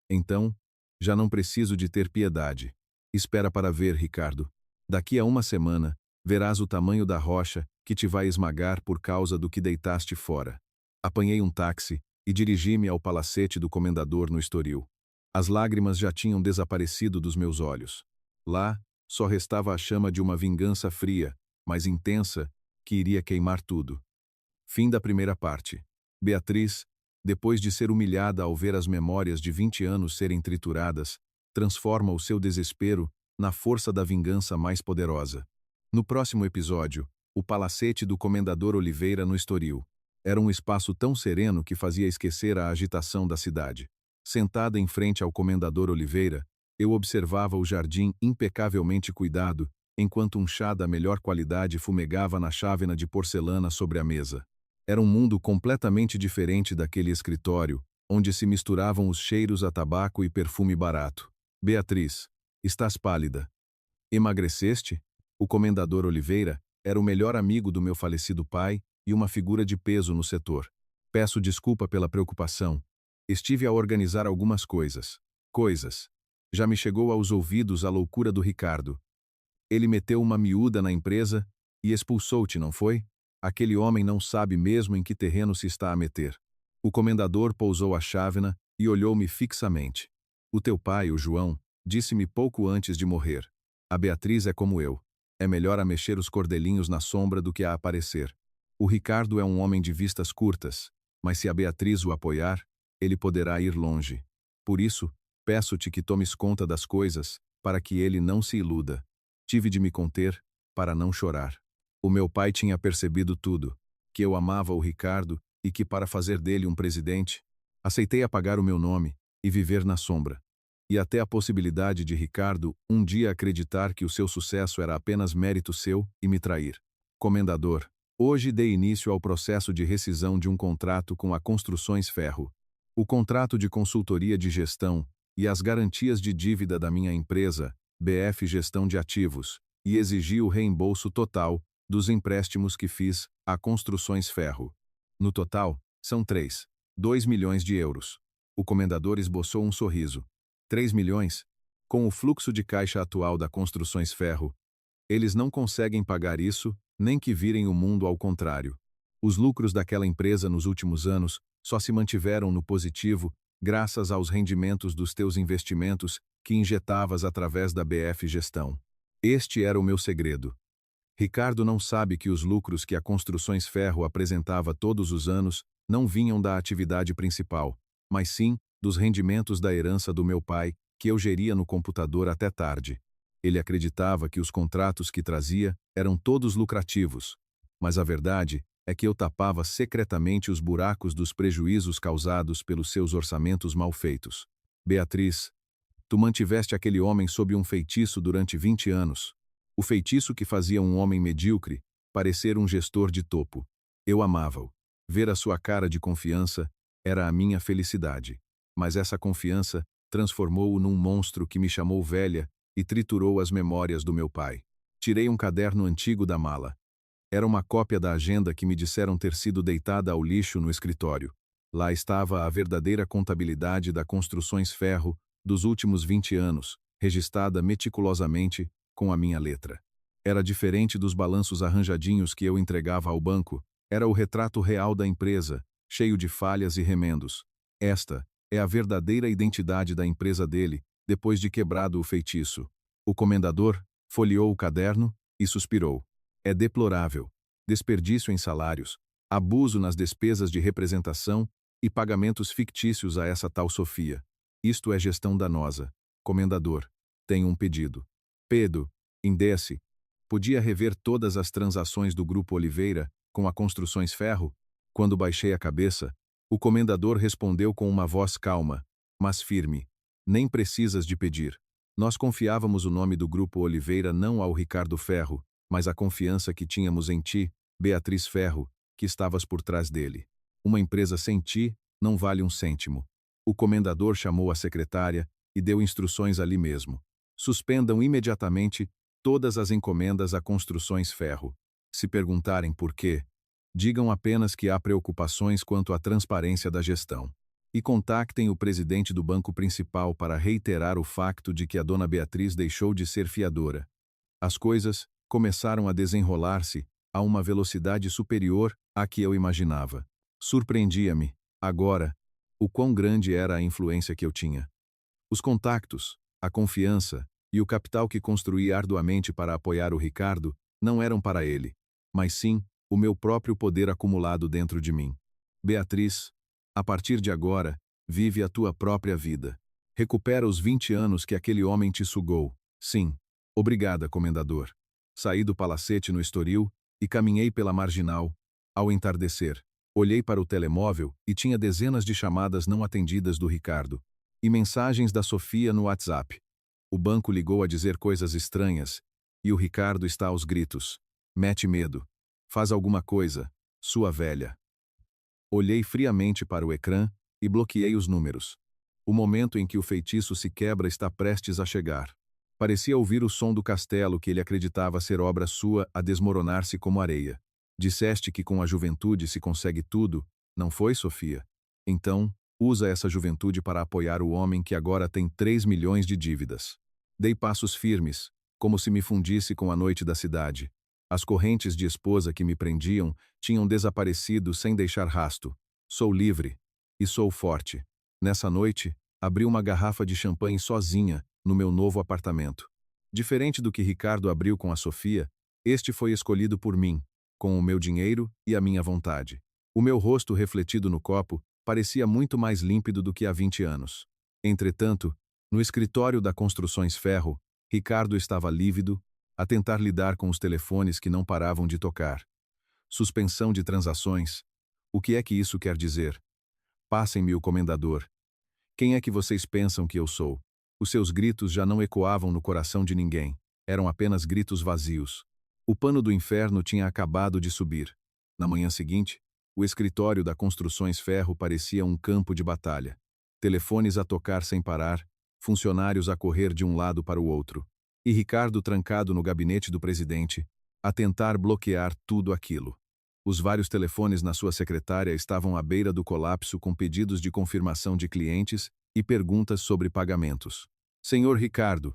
A: Então, já não preciso de ter piedade. Espera para ver, Ricardo. Daqui a uma semana, verás o tamanho da rocha que te vai esmagar por causa do que deitaste fora. Apanhei um táxi e dirigi-me ao palacete do comendador no Estoril. As lágrimas já tinham desaparecido dos meus olhos. Lá, só restava a chama de uma vingança fria, mas intensa, que iria queimar tudo. Fim da primeira parte. Beatriz, depois de ser humilhada ao ver as memórias de 20 anos serem trituradas, transforma o seu desespero na força da vingança mais poderosa. No próximo episódio, o palacete do Comendador Oliveira no Estoril. Era um espaço tão sereno que fazia esquecer a agitação da cidade. Sentada em frente ao comendador Oliveira, eu observava o jardim impecavelmente cuidado, enquanto um chá da melhor qualidade fumegava na chávena de porcelana sobre a mesa. Era um mundo completamente diferente daquele escritório, onde se misturavam os cheiros a tabaco e perfume barato. Beatriz, estás pálida. Emagreceste? O comendador Oliveira era o melhor amigo do meu falecido pai e uma figura de peso no setor. Peço desculpa pela preocupação. Estive a organizar algumas coisas. Já me chegou aos ouvidos a loucura do Ricardo. Ele meteu uma miúda na empresa e expulsou-te, não foi? Aquele homem não sabe mesmo em que terreno se está a meter. O comendador pousou a chávena e olhou-me fixamente. O teu pai, o João, disse-me pouco antes de morrer. A Beatriz é como eu. É melhor a mexer os cordelinhos na sombra do que a aparecer. O Ricardo é um homem de vistas curtas, mas se a Beatriz o apoiar, ele poderá ir longe. Por isso, peço-te que tomes conta das coisas, para que ele não se iluda. Tive de me conter, para não chorar. O meu pai tinha percebido tudo, que eu amava o Ricardo e que para fazer dele um presidente, aceitei apagar o meu nome e viver na sombra. E até a possibilidade de Ricardo um dia acreditar que o seu sucesso era apenas mérito seu e me trair. Comendador, hoje dei início ao processo de rescisão de um contrato com a Construções Ferro. O contrato de consultoria de gestão e as garantias de dívida da minha empresa, BF Gestão de Ativos, e exigi o reembolso total dos empréstimos que fiz à Construções Ferro. No total, são 2 milhões de euros. O comendador esboçou um sorriso. 3 milhões? Com o fluxo de caixa atual da Construções Ferro, eles não conseguem pagar isso, nem que virem o mundo ao contrário. Os lucros daquela empresa nos últimos anos só se mantiveram no positivo graças aos rendimentos dos teus investimentos que injetavas através da BF Gestão. Este era o meu segredo. Ricardo não sabe que os lucros que a Construções Ferro apresentava todos os anos não vinham da atividade principal, mas sim dos rendimentos da herança do meu pai, que eu geria no computador até tarde. Ele acreditava que os contratos que trazia eram todos lucrativos, mas a verdade é que eu tapava secretamente os buracos dos prejuízos causados pelos seus orçamentos mal feitos. Beatriz, tu mantiveste aquele homem sob um feitiço durante 20 anos. O feitiço que fazia um homem medíocre parecer um gestor de topo. Eu amava-o. Ver a sua cara de confiança era a minha felicidade. Mas essa confiança transformou-o num monstro que me chamou velha e triturou as memórias do meu pai. Tirei um caderno antigo da mala. Era uma cópia da agenda que me disseram ter sido deitada ao lixo no escritório. Lá estava a verdadeira contabilidade da Construções Ferro dos últimos 20 anos, registrada meticulosamente com a minha letra. Era diferente dos balanços arranjadinhos que eu entregava ao banco. Era o retrato real da empresa, cheio de falhas e remendos. Esta é a verdadeira identidade da empresa dele, depois de quebrado o feitiço. O comendador folheou o caderno e suspirou. É deplorável. Desperdício em salários, abuso nas despesas de representação e pagamentos fictícios a essa tal Sofia. Isto é gestão danosa. Comendador, tenho um pedido. Pedro, Indece, podia rever todas as transações do Grupo Oliveira com a Construções Ferro? Quando baixei a cabeça, o comendador respondeu com uma voz calma, mas firme. Nem precisas de pedir. Nós confiávamos o nome do Grupo Oliveira não ao Ricardo Ferro, mas a confiança que tínhamos em ti, Beatriz Ferro, que estavas por trás dele. Uma empresa sem ti não vale um cêntimo. O comendador chamou a secretária e deu instruções ali mesmo. Suspendam imediatamente todas as encomendas a Construções Ferro. Se perguntarem por quê, digam apenas que há preocupações quanto à transparência da gestão. E contactem o presidente do banco principal para reiterar o facto de que a dona Beatriz deixou de ser fiadora. As coisas começaram a desenrolar-se a uma velocidade superior à que eu imaginava. Surpreendia-me, agora, o quão grande era a influência que eu tinha. Os contactos, a confiança e o capital que construí arduamente para apoiar o Ricardo não eram para ele, mas sim o meu próprio poder acumulado dentro de mim. Beatriz, a partir de agora, vive a tua própria vida. Recupera os 20 anos que aquele homem te sugou. Sim. Obrigada, comendador. Saí do palacete no Estoril e caminhei pela marginal, ao entardecer. Olhei para o telemóvel e tinha dezenas de chamadas não atendidas do Ricardo e mensagens da Sofia no WhatsApp. O banco ligou a dizer coisas estranhas e o Ricardo está aos gritos. Mete medo. Faz alguma coisa, sua velha. Olhei friamente para o ecrã e bloqueei os números. O momento em que o feitiço se quebra está prestes a chegar. Parecia ouvir o som do castelo que ele acreditava ser obra sua a desmoronar-se como areia. Disseste que com a juventude se consegue tudo, não foi, Sofia? Então, usa essa juventude para apoiar o homem que agora tem 3 milhões de dívidas. Dei passos firmes, como se me fundisse com a noite da cidade. As correntes de esposa que me prendiam tinham desaparecido sem deixar rasto. Sou livre. E sou forte. Nessa noite, abri uma garrafa de champanhe sozinha, no meu novo apartamento. Diferente do que Ricardo abriu com a Sofia, este foi escolhido por mim, com o meu dinheiro e a minha vontade. O meu rosto refletido no copo parecia muito mais límpido do que há 20 anos. Entretanto, no escritório da Construções Ferro, Ricardo estava lívido, a tentar lidar com os telefones que não paravam de tocar. Suspensão de transações. O que é que isso quer dizer? Passem-me o comendador. Quem é que vocês pensam que eu sou? Os seus gritos já não ecoavam no coração de ninguém. Eram apenas gritos vazios. O pano do inferno tinha acabado de subir. Na manhã seguinte, o escritório da Construções Ferro parecia um campo de batalha. Telefones a tocar sem parar, funcionários a correr de um lado para o outro. E Ricardo trancado no gabinete do presidente, a tentar bloquear tudo aquilo. Os vários telefones na sua secretária estavam à beira do colapso com pedidos de confirmação de clientes e perguntas sobre pagamentos. Senhor Ricardo,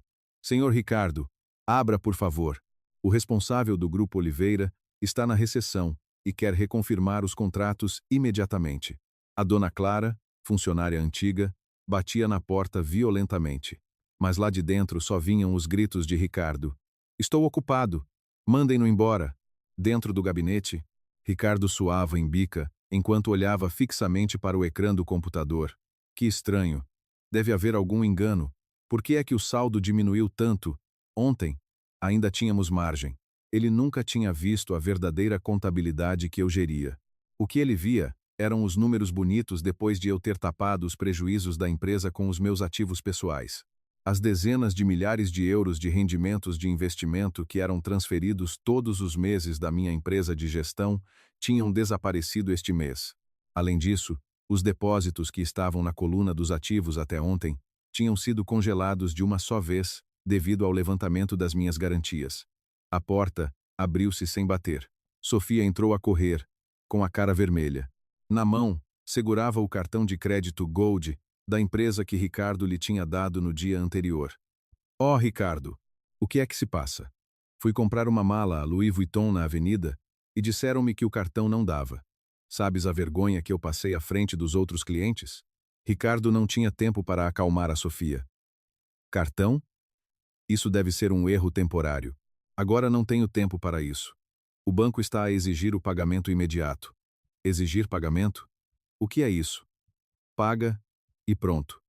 A: abra por favor. O responsável do Grupo Oliveira está na recepção e quer reconfirmar os contratos imediatamente. A dona Clara, funcionária antiga, batia na porta violentamente. Mas lá de dentro só vinham os gritos de Ricardo. Estou ocupado. Mandem-no embora. Dentro do gabinete, Ricardo suava em bica, enquanto olhava fixamente para o ecrã do computador. Que estranho. Deve haver algum engano. Por que é que o saldo diminuiu tanto? Ontem, ainda tínhamos margem. Ele nunca tinha visto a verdadeira contabilidade que eu geria. O que ele via eram os números bonitos depois de eu ter tapado os prejuízos da empresa com os meus ativos pessoais. As dezenas de milhares de euros de rendimentos de investimento que eram transferidos todos os meses da minha empresa de gestão tinham desaparecido este mês. Além disso, os depósitos que estavam na coluna dos ativos até ontem tinham sido congelados de uma só vez devido ao levantamento das minhas garantias. A porta abriu-se sem bater. Sofia entrou a correr, com a cara vermelha. Na mão, segurava o cartão de crédito Gold da empresa que Ricardo lhe tinha dado no dia anterior. Oh, Ricardo, o que é que se passa? Fui comprar uma mala a Louis Vuitton na avenida e disseram-me que o cartão não dava. Sabes a vergonha que eu passei à frente dos outros clientes? Ricardo não tinha tempo para acalmar a Sofia. Cartão? Isso deve ser um erro temporário. Agora não tenho tempo para isso. O banco está a exigir o pagamento imediato. Exigir pagamento? O que é isso? Paga e pronto.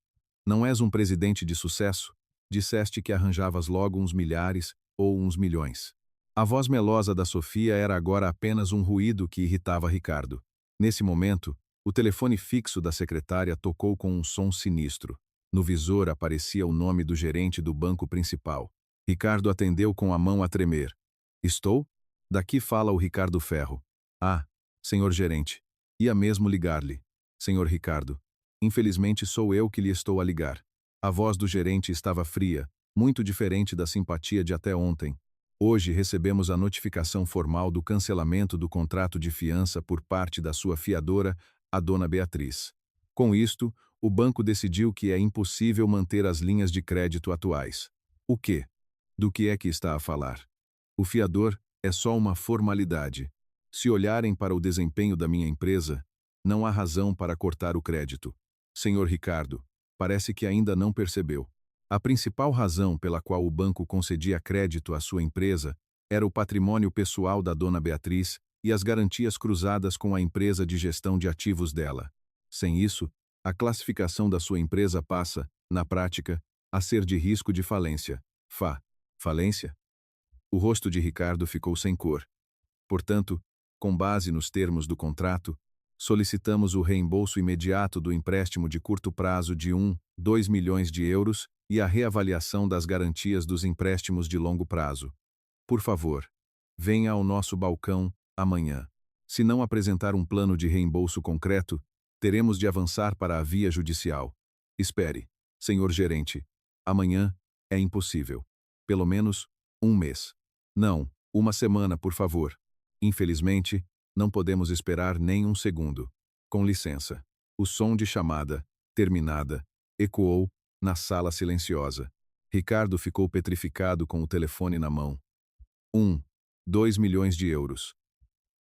A: Não és um presidente de sucesso? Disseste que arranjavas logo uns milhares ou uns milhões. A voz melosa da Sofia era agora apenas um ruído que irritava Ricardo. Nesse momento, o telefone fixo da secretária tocou com um som sinistro. No visor aparecia o nome do gerente do banco principal. Ricardo atendeu com a mão a tremer. Estou? Daqui fala o Ricardo Ferro. Ah, senhor gerente. Ia mesmo ligar-lhe. Senhor Ricardo. Infelizmente sou eu que lhe estou a ligar. A voz do gerente estava fria, muito diferente da simpatia de até ontem. Hoje recebemos a notificação formal do cancelamento do contrato de fiança por parte da sua fiadora, a dona Beatriz. Com isto, o banco decidiu que é impossível manter as linhas de crédito atuais. O quê? Do que é que está a falar? O fiador é só uma formalidade. Se olharem para o desempenho da minha empresa, não há razão para cortar o crédito. Senhor Ricardo, parece que ainda não percebeu. A principal razão pela qual o banco concedia crédito à sua empresa era o patrimônio pessoal da dona Beatriz e as garantias cruzadas com a empresa de gestão de ativos dela. Sem isso, a classificação da sua empresa passa, na prática, a ser de risco de falência. Falência? O rosto de Ricardo ficou sem cor. Portanto, com base nos termos do contrato, Solicitamos o reembolso imediato do empréstimo de curto prazo de 2 milhões de euros e a reavaliação das garantias dos empréstimos de longo prazo. Por favor, venha ao nosso balcão amanhã. Se não apresentar um plano de reembolso concreto, teremos de avançar para a via judicial. Espere, senhor gerente. Amanhã é impossível. Pelo menos um mês. Não, uma semana, por favor. Infelizmente, não podemos esperar nem um segundo. Com licença. O som de chamada, terminada, ecoou na sala silenciosa. Ricardo ficou petrificado com o telefone na mão. 2 milhões de euros.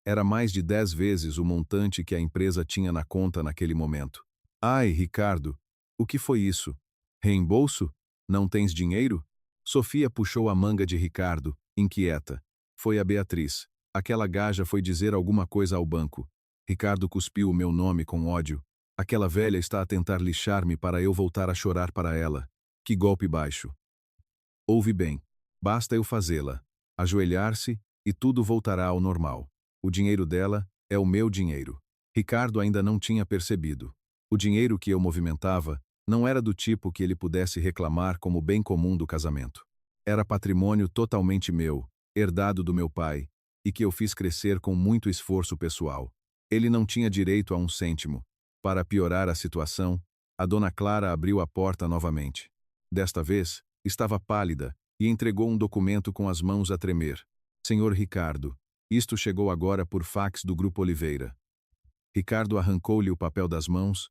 A: Era mais de 10 vezes o montante que a empresa tinha na conta naquele momento. Ai, Ricardo, o que foi isso? Reembolso? Não tens dinheiro? Sofia puxou a manga de Ricardo, inquieta. Foi a Beatriz. Aquela gaja foi dizer alguma coisa ao banco. Ricardo cuspiu o meu nome com ódio. Aquela velha está a tentar lixar-me para eu voltar a chorar para ela. Que golpe baixo. Ouve bem. Basta eu fazê-la. Ajoelhar-se e tudo voltará ao normal. O dinheiro dela é o meu dinheiro. Ricardo ainda não tinha percebido. O dinheiro que eu movimentava não era do tipo que ele pudesse reclamar como bem comum do casamento. Era patrimônio totalmente meu, herdado do meu pai, e que eu fiz crescer com muito esforço pessoal. Ele não tinha direito a um cêntimo. Para piorar a situação, a dona Clara abriu a porta novamente. Desta vez, estava pálida e entregou um documento com as mãos a tremer. Senhor Ricardo, isto chegou agora por fax do Grupo Oliveira. Ricardo arrancou-lhe o papel das mãos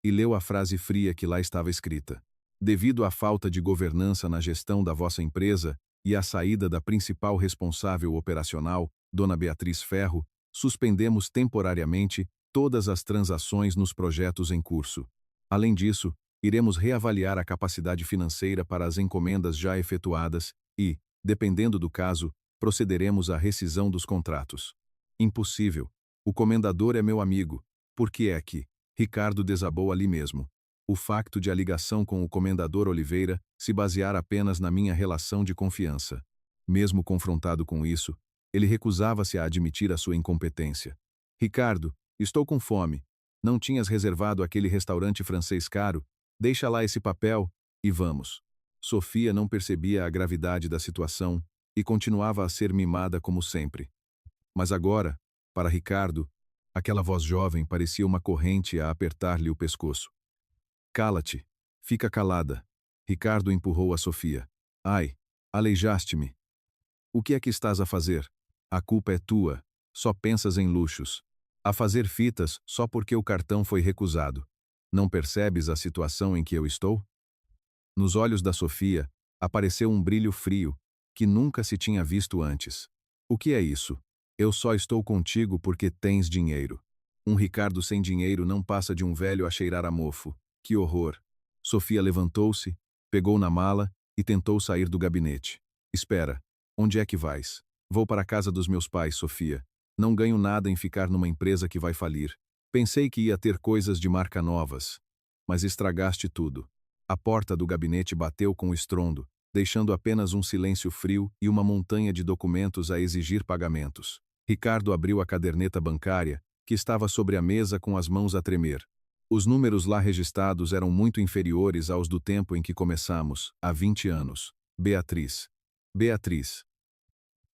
A: e leu a frase fria que lá estava escrita. Devido à falta de governança na gestão da vossa empresa e à saída da principal responsável operacional, Dona Beatriz Ferro, suspendemos temporariamente todas as transações nos projetos em curso. Além disso, iremos reavaliar a capacidade financeira para as encomendas já efetuadas e, dependendo do caso, procederemos à rescisão dos contratos. Impossível. O comendador é meu amigo. Por que é que? Ricardo desabou ali mesmo. O facto de a ligação com o comendador Oliveira se basear apenas na minha relação de confiança. Mesmo confrontado com isso, ele recusava-se a admitir a sua incompetência. Ricardo, estou com fome. Não tinhas reservado aquele restaurante francês caro? Deixa lá esse papel e vamos. Sofia não percebia a gravidade da situação e continuava a ser mimada como sempre. Mas agora, para Ricardo, aquela voz jovem parecia uma corrente a apertar-lhe o pescoço. Cala-te. Fica calada. Ricardo empurrou a Sofia. Ai, aleijaste-me. O que é que estás a fazer? A culpa é tua. Só pensas em luxos. A fazer fitas só porque o cartão foi recusado. Não percebes a situação em que eu estou? Nos olhos da Sofia, apareceu um brilho frio, que nunca se tinha visto antes. O que é isso? Eu só estou contigo porque tens dinheiro. Um Ricardo sem dinheiro não passa de um velho a cheirar a mofo. Que horror! Sofia levantou-se, pegou na mala e tentou sair do gabinete. Espera, onde é que vais? Vou para a casa dos meus pais, Sofia. Não ganho nada em ficar numa empresa que vai falir. Pensei que ia ter coisas de marca novas. Mas estragaste tudo. A porta do gabinete bateu com estrondo, deixando apenas um silêncio frio e uma montanha de documentos a exigir pagamentos. Ricardo abriu a caderneta bancária, que estava sobre a mesa com as mãos a tremer. Os números lá registrados eram muito inferiores aos do tempo em que começamos, há 20 anos. Beatriz. Beatriz.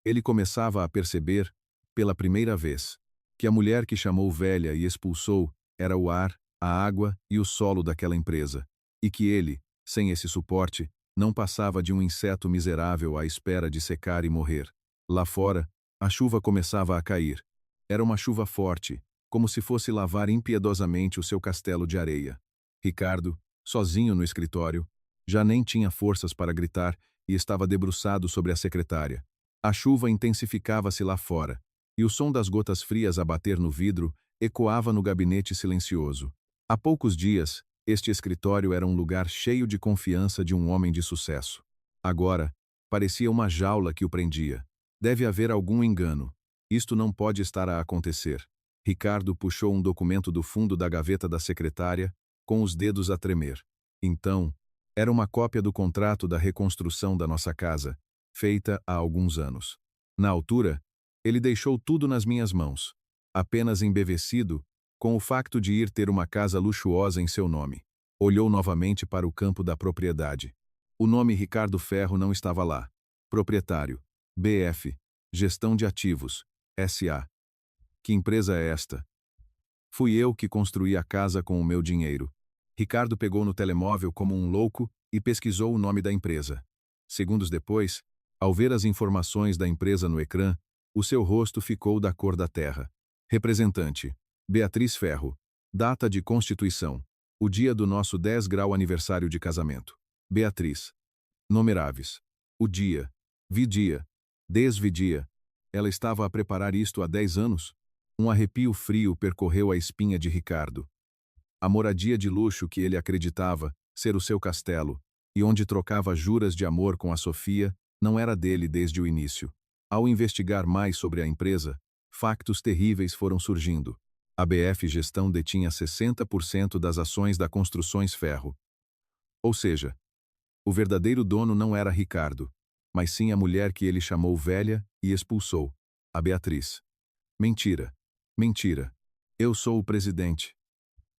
A: Ele começava a perceber, pela primeira vez, que a mulher que chamou velha e expulsou era o ar, a água e o solo daquela empresa, e que ele, sem esse suporte, não passava de um inseto miserável à espera de secar e morrer. Lá fora, a chuva começava a cair. Era uma chuva forte, como se fosse lavar impiedosamente o seu castelo de areia. Ricardo, sozinho no escritório, já nem tinha forças para gritar e estava debruçado sobre a secretária. A chuva intensificava-se lá fora, e o som das gotas frias a bater no vidro ecoava no gabinete silencioso. Há poucos dias, este escritório era um lugar cheio de confiança de um homem de sucesso. Agora, parecia uma jaula que o prendia. Deve haver algum engano. Isto não pode estar a acontecer. Ricardo puxou um documento do fundo da gaveta da secretária, com os dedos a tremer. Então, era uma cópia do contrato da reconstrução da nossa casa, feita há alguns anos. Na altura, ele deixou tudo nas minhas mãos. Apenas embevecido, com o facto de ir ter uma casa luxuosa em seu nome. Olhou novamente para o campo da propriedade. O nome Ricardo Ferro não estava lá. Proprietário. BF. Gestão de Ativos. SA. Que empresa é esta? Fui eu que construí a casa com o meu dinheiro. Ricardo pegou no telemóvel como um louco e pesquisou o nome da empresa. Segundos depois, ao ver as informações da empresa no ecrã, o seu rosto ficou da cor da terra. Representante. Beatriz Ferro. Data de constituição. O dia do nosso 10 grau aniversário de casamento. Beatriz. Numeráveis. O dia. Vi-dia. Desvi-dia. Ela estava a preparar isto há 10 anos? Um arrepio frio percorreu a espinha de Ricardo. A moradia de luxo que ele acreditava ser o seu castelo, e onde trocava juras de amor com a Sofia, não era dele desde o início. Ao investigar mais sobre a empresa, factos terríveis foram surgindo. A BF Gestão detinha 60% das ações da Construções Ferro. Ou seja, o verdadeiro dono não era Ricardo, mas sim a mulher que ele chamou velha e expulsou, a Beatriz. Mentira. Mentira. Eu sou o presidente.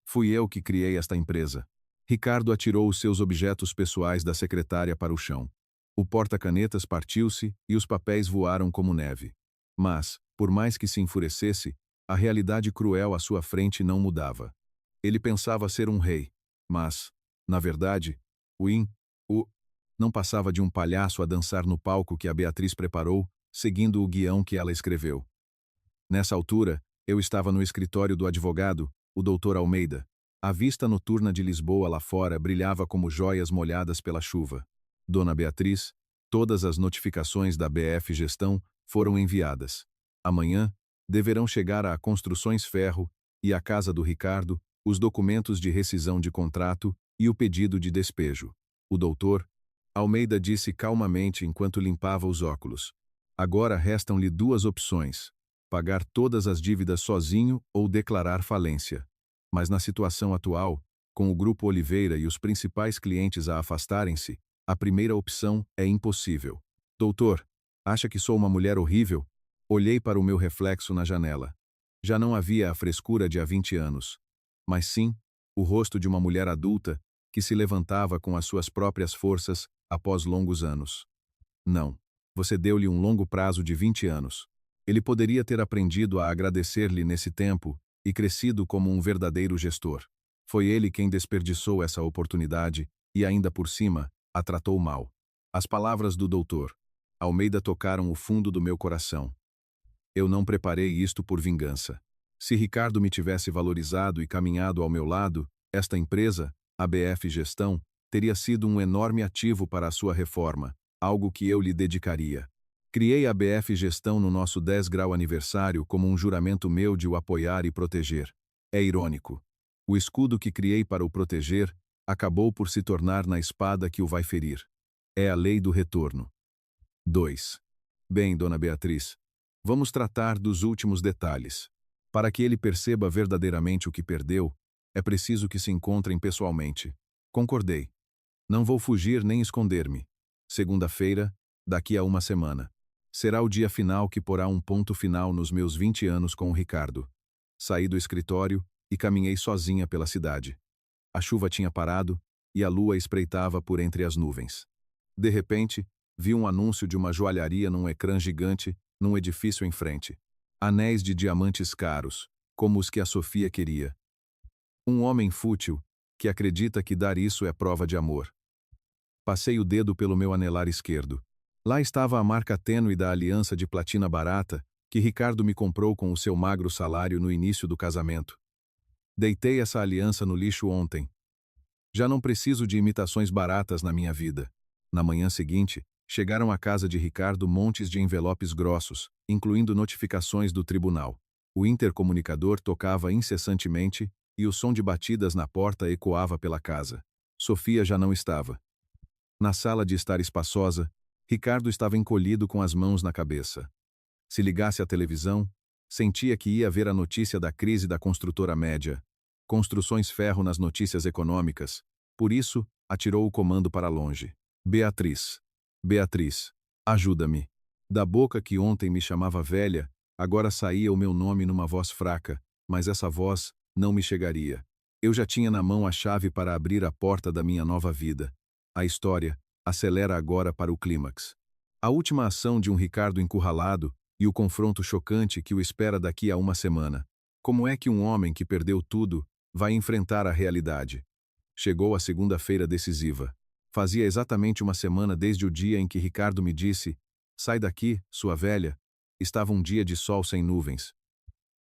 A: Fui eu que criei esta empresa. Ricardo atirou os seus objetos pessoais da secretária para o chão. O porta-canetas partiu-se e os papéis voaram como neve. Mas, por mais que se enfurecesse, a realidade cruel à sua frente não mudava. Ele pensava ser um rei, mas, na verdade, não passava de um palhaço a dançar no palco que a Beatriz preparou, seguindo o guião que ela escreveu. Nessa altura, eu estava no escritório do advogado, o Dr. Almeida. A vista noturna de Lisboa lá fora brilhava como joias molhadas pela chuva. Dona Beatriz, todas as notificações da BF Gestão foram enviadas. Amanhã, deverão chegar à Construções Ferro e à casa do Ricardo os documentos de rescisão de contrato e o pedido de despejo. O doutor Almeida disse calmamente enquanto limpava os óculos. Agora restam-lhe duas opções: pagar todas as dívidas sozinho ou declarar falência. Mas na situação atual, com o Grupo Oliveira e os principais clientes a afastarem-se, a primeira opção é impossível. Doutor, acha que sou uma mulher horrível? Olhei para o meu reflexo na janela. Já não havia a frescura de há 20 anos, mas sim o rosto de uma mulher adulta que se levantava com as suas próprias forças após longos anos. Não, você deu-lhe um longo prazo de 20 anos. Ele poderia ter aprendido a agradecer-lhe nesse tempo e crescido como um verdadeiro gestor. Foi ele quem desperdiçou essa oportunidade e, ainda por cima, a tratou mal. As palavras do doutor Almeida tocaram o fundo do meu coração. Eu não preparei isto por vingança. Se Ricardo me tivesse valorizado e caminhado ao meu lado, esta empresa, a BF Gestão, teria sido um enorme ativo para a sua reforma, algo que eu lhe dedicaria. Criei a BF Gestão no nosso 10 grau aniversário como um juramento meu de o apoiar e proteger. É irônico. O escudo que criei para o proteger acabou por se tornar na espada que o vai ferir. É a lei do retorno. 2. Bem, dona Beatriz, vamos tratar dos últimos detalhes. Para que ele perceba verdadeiramente o que perdeu, é preciso que se encontrem pessoalmente. Concordei. Não vou fugir nem esconder-me. Segunda-feira, daqui a uma semana. Será o dia final que porá um ponto final nos meus 20 anos com o Ricardo. Saí do escritório e caminhei sozinha pela cidade. A chuva tinha parado e a lua espreitava por entre as nuvens. De repente, vi um anúncio de uma joalharia num ecrã gigante, num edifício em frente. Anéis de diamantes caros, como os que a Sofia queria. Um homem fútil, que acredita que dar isso é prova de amor. Passei o dedo pelo meu anelar esquerdo. Lá estava a marca tênue da aliança de platina barata que Ricardo me comprou com o seu magro salário no início do casamento. Deitei essa aliança no lixo ontem. Já não preciso de imitações baratas na minha vida. Na manhã seguinte, chegaram à casa de Ricardo montes de envelopes grossos, incluindo notificações do tribunal. O intercomunicador tocava incessantemente e o som de batidas na porta ecoava pela casa. Sofia já não estava. Na sala de estar espaçosa, Ricardo estava encolhido com as mãos na cabeça. Se ligasse à televisão, sentia que ia ver a notícia da crise da construtora média. Construções Ferro nas notícias econômicas. Por isso, atirou o comando para longe. Beatriz. Beatriz, ajuda-me. Da boca que ontem me chamava velha, agora saía o meu nome numa voz fraca, mas essa voz não me chegaria. Eu já tinha na mão a chave para abrir a porta da minha nova vida. A história acelera agora para o clímax. A última ação de um Ricardo encurralado e o confronto chocante que o espera daqui a uma semana. Como é que um homem que perdeu tudo vai enfrentar a realidade? Chegou a segunda-feira decisiva. Fazia exatamente uma semana desde o dia em que Ricardo me disse: "Sai daqui, sua velha." Estava um dia de sol sem nuvens.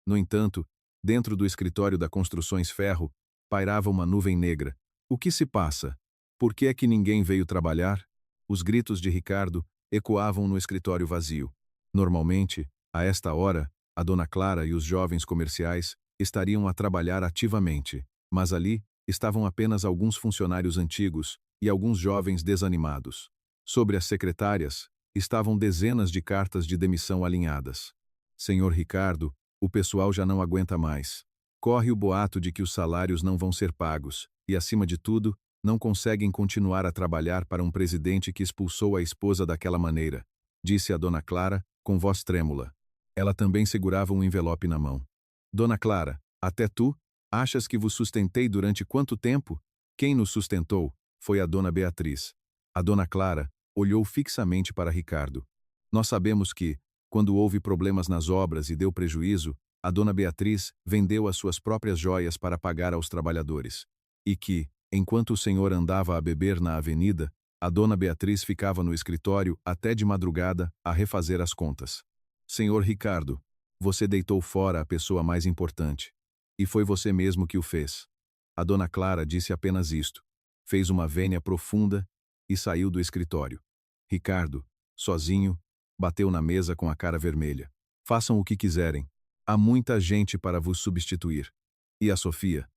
A: No entanto, dentro do escritório da Construções Ferro, pairava uma nuvem negra. O que se passa? Por que é que ninguém veio trabalhar? Os gritos de Ricardo ecoavam no escritório vazio. Normalmente, a esta hora, a dona Clara e os jovens comerciais estariam a trabalhar ativamente, mas ali estavam apenas alguns funcionários antigos e alguns jovens desanimados. Sobre as secretárias, estavam dezenas de cartas de demissão alinhadas. Senhor Ricardo, o pessoal já não aguenta mais. Corre o boato de que os salários não vão ser pagos e, acima de tudo, não conseguem continuar a trabalhar para um presidente que expulsou a esposa daquela maneira, disse a dona Clara, com voz trêmula. Ela também segurava um envelope na mão. Dona Clara, até tu? Achas que vos sustentei durante quanto tempo? Quem nos sustentou foi a dona Beatriz. A dona Clara olhou fixamente para Ricardo. Nós sabemos que, quando houve problemas nas obras e deu prejuízo, a dona Beatriz vendeu as suas próprias joias para pagar aos trabalhadores. E que, enquanto o senhor andava a beber na avenida, a dona Beatriz ficava no escritório até de madrugada a refazer as contas. Senhor Ricardo, você deitou fora a pessoa mais importante. E foi você mesmo que o fez. A dona Clara disse apenas isto. Fez uma vênia profunda e saiu do escritório. Ricardo, sozinho, bateu na mesa com a cara vermelha. Façam o que quiserem. Há muita gente para vos substituir. E a Sofia?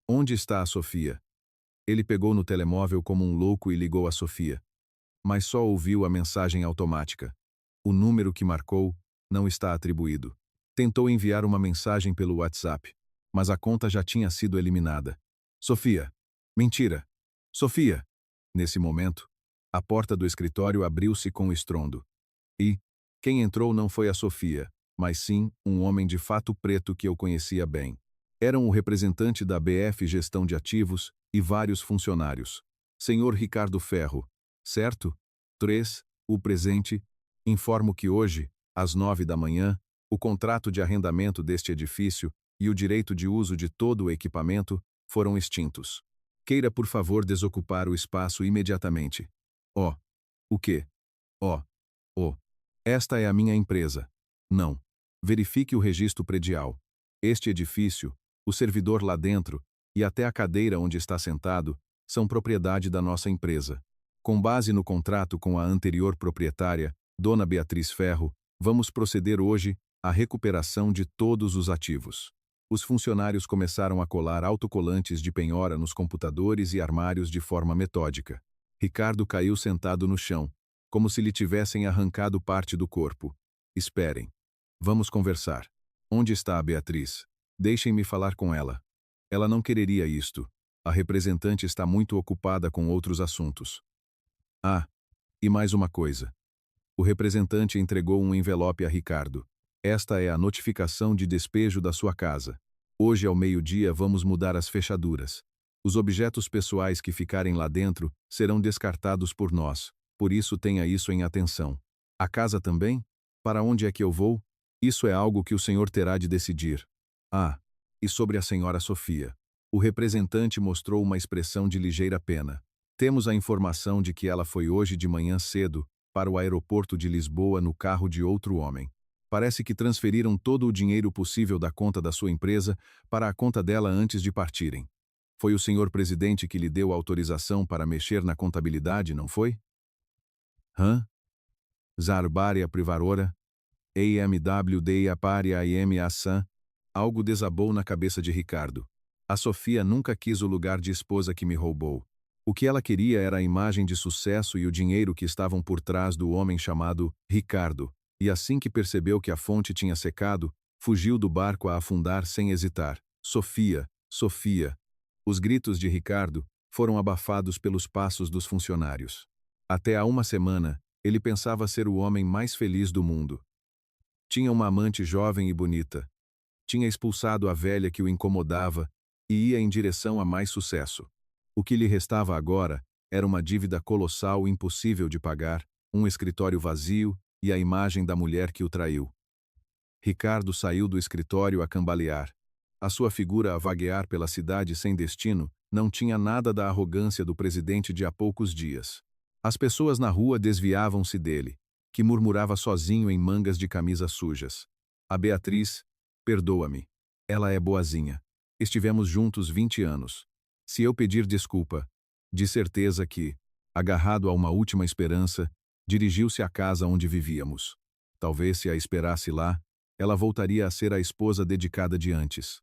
A: Onde está a Sofia? Ele pegou no telemóvel como um louco e ligou a Sofia. Mas só ouviu a mensagem automática. O número que marcou não está atribuído. Tentou enviar uma mensagem pelo WhatsApp, mas a conta já tinha sido eliminada. Sofia! Mentira! Sofia! Nesse momento, a porta do escritório abriu-se com estrondo. E quem entrou não foi a Sofia, mas sim um homem de fato preto que eu conhecia bem. Eram o representante da BF Gestão de Ativos e vários funcionários. Senhor Ricardo Ferro, certo? 3. O presente. Informo que hoje, às 9 da manhã, o contrato de arrendamento deste edifício e o direito de uso de todo o equipamento foram extintos. Queira por favor desocupar o espaço imediatamente. Oh. O quê? Oh. Oh. Esta é a minha empresa. Não. Verifique o registro predial. Este edifício, o servidor lá dentro, e até a cadeira onde está sentado, são propriedade da nossa empresa. Com base no contrato com a anterior proprietária, Dona Beatriz Ferro, vamos proceder hoje à recuperação de todos os ativos. Os funcionários começaram a colar autocolantes de penhora nos computadores e armários de forma metódica. Ricardo caiu sentado no chão, como se lhe tivessem arrancado parte do corpo. Esperem. Vamos conversar. Onde está a Beatriz? Deixem-me falar com ela. Ela não quereria isto. A representante está muito ocupada com outros assuntos. Ah, e mais uma coisa. O representante entregou um envelope a Ricardo. Esta é a notificação de despejo da sua casa. Hoje ao meio-dia vamos mudar as fechaduras. Os objetos pessoais que ficarem lá dentro serão descartados por nós, por isso tenha isso em atenção. A casa também? Para onde é que eu vou? Isso é algo que o senhor terá de decidir. Ah, e sobre a senhora Sofia. O representante mostrou uma expressão de ligeira pena. Temos a informação de que ela foi hoje de manhã cedo para o aeroporto de Lisboa no carro de outro homem. Parece que transferiram todo o dinheiro possível da conta da sua empresa para a conta dela antes de partirem. Foi o senhor presidente que lhe deu autorização para mexer na contabilidade, não foi? Hã? Zarbaria Privarora? AMWD Aparia IM Assan? Algo desabou na cabeça de Ricardo. A Sofia nunca quis o lugar de esposa que me roubou. O que ela queria era a imagem de sucesso e o dinheiro que estavam por trás do homem chamado Ricardo, e assim que percebeu que a fonte tinha secado, fugiu do barco a afundar sem hesitar. Sofia, Sofia. Os gritos de Ricardo foram abafados pelos passos dos funcionários. Até há uma semana, ele pensava ser o homem mais feliz do mundo. Tinha uma amante jovem e bonita. Tinha expulsado a velha que o incomodava e ia em direção a mais sucesso. O que lhe restava agora era uma dívida colossal impossível de pagar, um escritório vazio e a imagem da mulher que o traiu. Ricardo saiu do escritório a cambalear. A sua figura a vaguear pela cidade sem destino não tinha nada da arrogância do presidente de há poucos dias. As pessoas na rua desviavam-se dele, que murmurava sozinho em mangas de camisas sujas. A Beatriz, perdoa-me. Ela é boazinha. Estivemos juntos 20 anos. Se eu pedir desculpa, de certeza que, agarrado a uma última esperança, dirigiu-se à casa onde vivíamos. Talvez se a esperasse lá, ela voltaria a ser a esposa dedicada de antes,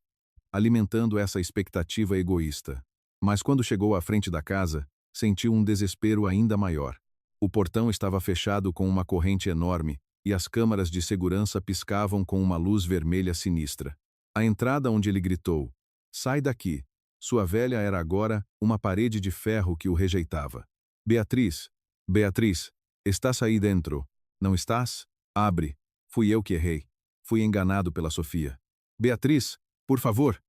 A: alimentando essa expectativa egoísta. Mas quando chegou à frente da casa, sentiu um desespero ainda maior. O portão estava fechado com uma corrente enorme e as câmaras de segurança piscavam com uma luz vermelha sinistra. A entrada onde ele gritou, "Sai daqui!" Sua velha era agora uma parede de ferro que o rejeitava. "Beatriz, Beatriz, estás aí dentro, não estás? Abre, fui eu que errei. Fui enganado pela Sofia. Beatriz, por favor!"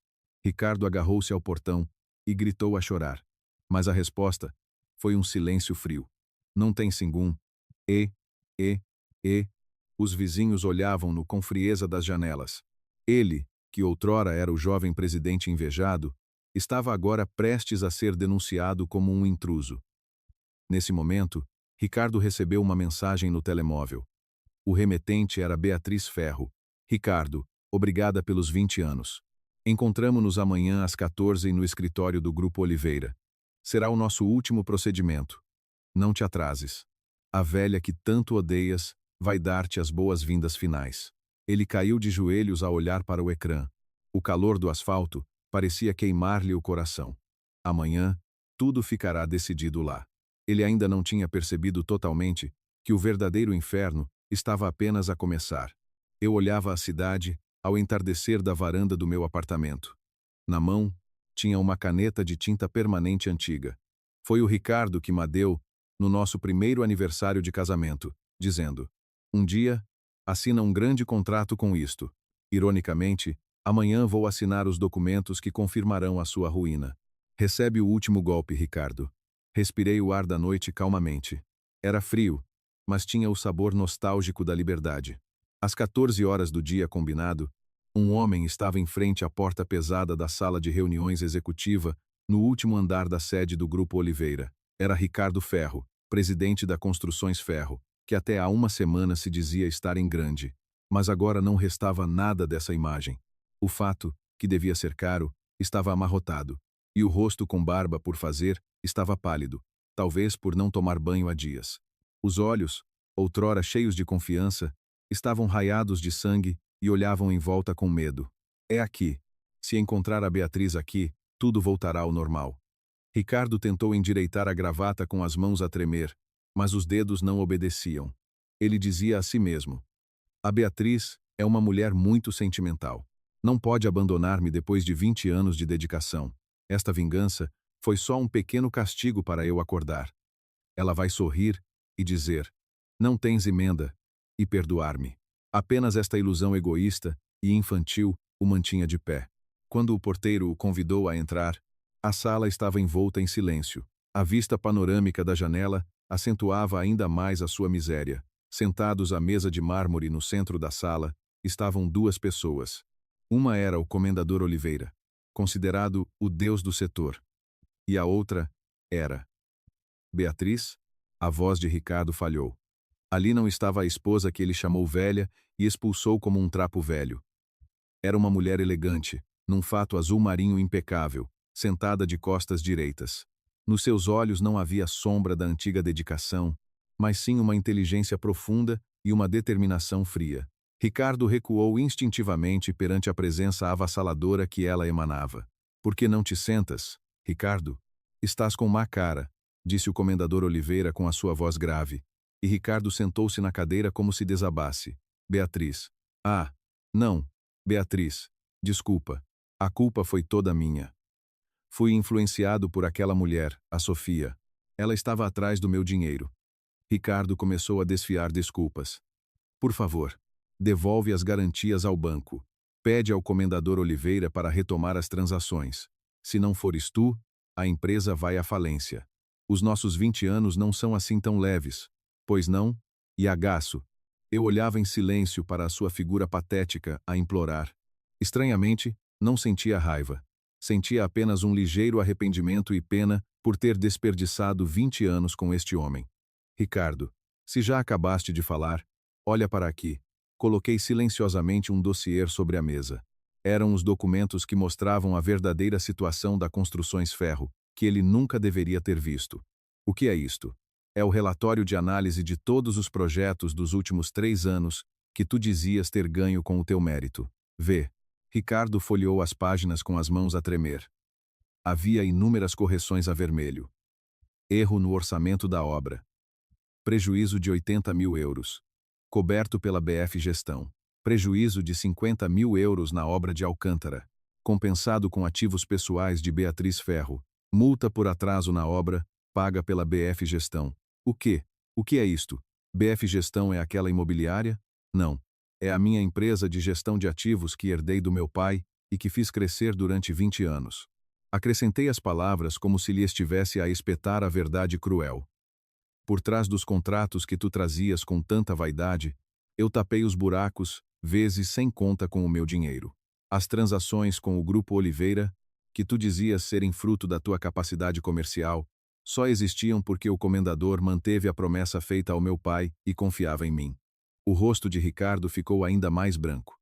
A: Ricardo agarrou-se ao portão e gritou a chorar. Mas a resposta foi um silêncio frio. Não tem singum. E. Os vizinhos olhavam-no com frieza das janelas. Ele, que outrora era o jovem presidente invejado, estava agora prestes a ser denunciado como um intruso. Nesse momento, Ricardo recebeu uma mensagem no telemóvel. O remetente era Beatriz Ferro. "Ricardo, obrigada pelos 20 anos. Encontramo-nos amanhã às 14 no escritório do Grupo Oliveira. Será o nosso último procedimento. Não te atrases. A velha que tanto odeias vai dar-te as boas-vindas finais." Ele caiu de joelhos a olhar para o ecrã. O calor do asfalto parecia queimar-lhe o coração. Amanhã, tudo ficará decidido lá. Ele ainda não tinha percebido totalmente que o verdadeiro inferno estava apenas a começar. Eu olhava a cidade ao entardecer da varanda do meu apartamento. Na mão, tinha uma caneta de tinta permanente antiga. Foi o Ricardo que me deu no nosso primeiro aniversário de casamento, dizendo, "Um dia, assina um grande contrato com isto. Ironicamente, amanhã vou assinar os documentos que confirmarão a sua ruína. Recebe o último golpe, Ricardo." Respirei o ar da noite calmamente. Era frio, mas tinha o sabor nostálgico da liberdade. Às 14 horas do dia combinado, um homem estava em frente à porta pesada da sala de reuniões executiva, no último andar da sede do Grupo Oliveira. Era Ricardo Ferro, presidente da Construções Ferro, que até há uma semana se dizia estar em grande. Mas agora não restava nada dessa imagem. O fato, que devia ser caro, estava amarrotado, e o rosto com barba por fazer estava pálido, talvez por não tomar banho há dias. Os olhos, outrora cheios de confiança, estavam raiados de sangue e olhavam em volta com medo. "É aqui. Se encontrar a Beatriz aqui, tudo voltará ao normal." Ricardo tentou endireitar a gravata com as mãos a tremer, mas os dedos não obedeciam. Ele dizia a si mesmo, "A Beatriz é uma mulher muito sentimental. Não pode abandonar-me depois de 20 anos de dedicação. Esta vingança foi só um pequeno castigo para eu acordar." Ela vai sorrir e dizer, "Não tens emenda," e perdoar-me. Apenas esta ilusão egoísta e infantil o mantinha de pé. Quando o porteiro o convidou a entrar, a sala estava envolta em silêncio. A vista panorâmica da janela acentuava ainda mais a sua miséria. Sentados à mesa de mármore no centro da sala, estavam duas pessoas. Uma era o comendador Oliveira, considerado o deus do setor. E a outra era Beatriz. A voz de Ricardo falhou. Ali não estava a esposa que ele chamou velha e expulsou como um trapo velho. Era uma mulher elegante, num fato azul marinho impecável, sentada de costas direitas. Nos seus olhos não havia sombra da antiga dedicação, mas sim uma inteligência profunda e uma determinação fria. Ricardo recuou instintivamente perante a presença avassaladora que ela emanava. "Por que não te sentas, Ricardo? Estás com má cara", disse o comendador Oliveira com a sua voz grave. E Ricardo sentou-se na cadeira como se desabasse. "Beatriz. Ah, não, Beatriz. Desculpa. A culpa foi toda minha. Fui influenciado por aquela mulher, a Sofia. Ela estava atrás do meu dinheiro." Ricardo começou a desfiar desculpas. "Por favor, devolve as garantias ao banco." Pede ao comendador Oliveira para retomar as transações. Se não fores tu, a empresa vai à falência. Os nossos 20 anos não são assim tão leves. Pois não? E agaço. Eu olhava em silêncio para a sua figura patética a implorar. Estranhamente, não sentia raiva. Sentia apenas um ligeiro arrependimento e pena por ter desperdiçado 20 anos com este homem. Ricardo, se já acabaste de falar, olha para aqui. Coloquei silenciosamente um dossiê sobre a mesa. Eram os documentos que mostravam a verdadeira situação da Construções Ferro, que ele nunca deveria ter visto. O que é isto? É o relatório de análise de todos os projetos dos últimos 3 anos que tu dizias ter ganho com o teu mérito. Vê. Ricardo folheou as páginas com as mãos a tremer. Havia inúmeras correções a vermelho. Erro no orçamento da obra. Prejuízo de 80 mil euros. Coberto pela BF Gestão. Prejuízo de 50 mil euros na obra de Alcântara. Compensado com ativos pessoais de Beatriz Ferro. Multa por atraso na obra, paga pela BF Gestão. O quê? O que é isto? BF Gestão é aquela imobiliária? Não. É a minha empresa de gestão de ativos que herdei do meu pai e que fiz crescer durante 20 anos. Acrescentei as palavras como se lhe estivesse a espetar a verdade cruel. Por trás dos contratos que tu trazias com tanta vaidade, eu tapei os buracos, vezes sem conta com o meu dinheiro. As transações com o Grupo Oliveira, que tu dizias serem fruto da tua capacidade comercial, só existiam porque o comendador manteve a promessa feita ao meu pai e confiava em mim. O rosto de Ricardo ficou ainda mais branco.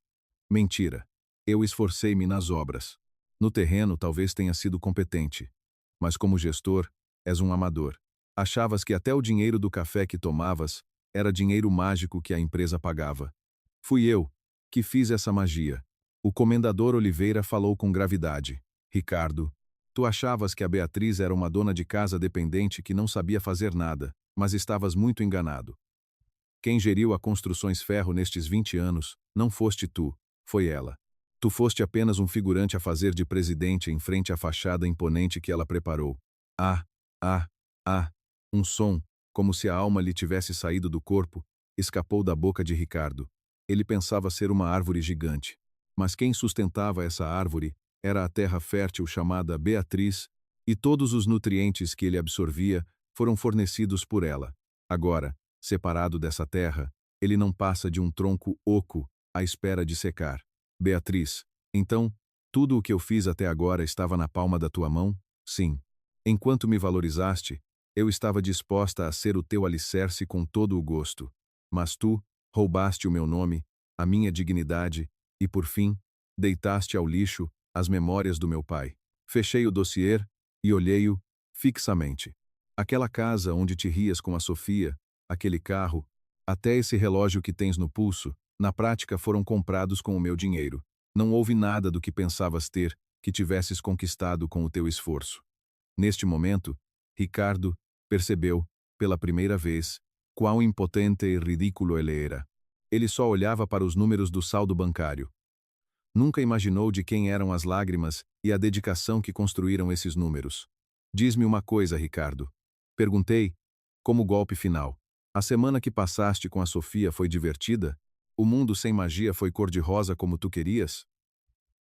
A: Mentira. Eu esforcei-me nas obras. No terreno talvez tenha sido competente. Mas como gestor, és um amador. Achavas que até o dinheiro do café que tomavas era dinheiro mágico que a empresa pagava. Fui eu que fiz essa magia. O comendador Oliveira falou com gravidade. Ricardo, tu achavas que a Beatriz era uma dona de casa dependente que não sabia fazer nada, mas estavas muito enganado. Quem geriu a Construções Ferro nestes 20 anos, não foste tu, foi ela. Tu foste apenas um figurante a fazer de presidente em frente à fachada imponente que ela preparou. Ah, ah, ah! Um som, como se a alma lhe tivesse saído do corpo, escapou da boca de Ricardo. Ele pensava ser uma árvore gigante. Mas quem sustentava essa árvore era a terra fértil chamada Beatriz, e todos os nutrientes que ele absorvia foram fornecidos por ela. Agora, separado dessa terra, ele não passa de um tronco oco à espera de secar. Beatriz, então, tudo o que eu fiz até agora estava na palma da tua mão? Sim. Enquanto me valorizaste, eu estava disposta a ser o teu alicerce com todo o gosto. Mas tu roubaste o meu nome, a minha dignidade, e por fim, deitaste ao lixo as memórias do meu pai. Fechei o dossiê e olhei-o fixamente. Aquela casa onde te rias com a Sofia, aquele carro, até esse relógio que tens no pulso, na prática foram comprados com o meu dinheiro. Não houve nada do que pensavas ter que tivesses conquistado com o teu esforço. Neste momento, Ricardo percebeu, pela primeira vez, quão impotente e ridículo ele era. Ele só olhava para os números do saldo bancário. Nunca imaginou de quem eram as lágrimas e a dedicação que construíram esses números. Diz-me uma coisa, Ricardo. Perguntei, como golpe final. A semana que passaste com a Sofia foi divertida? O mundo sem magia foi cor-de-rosa como tu querias?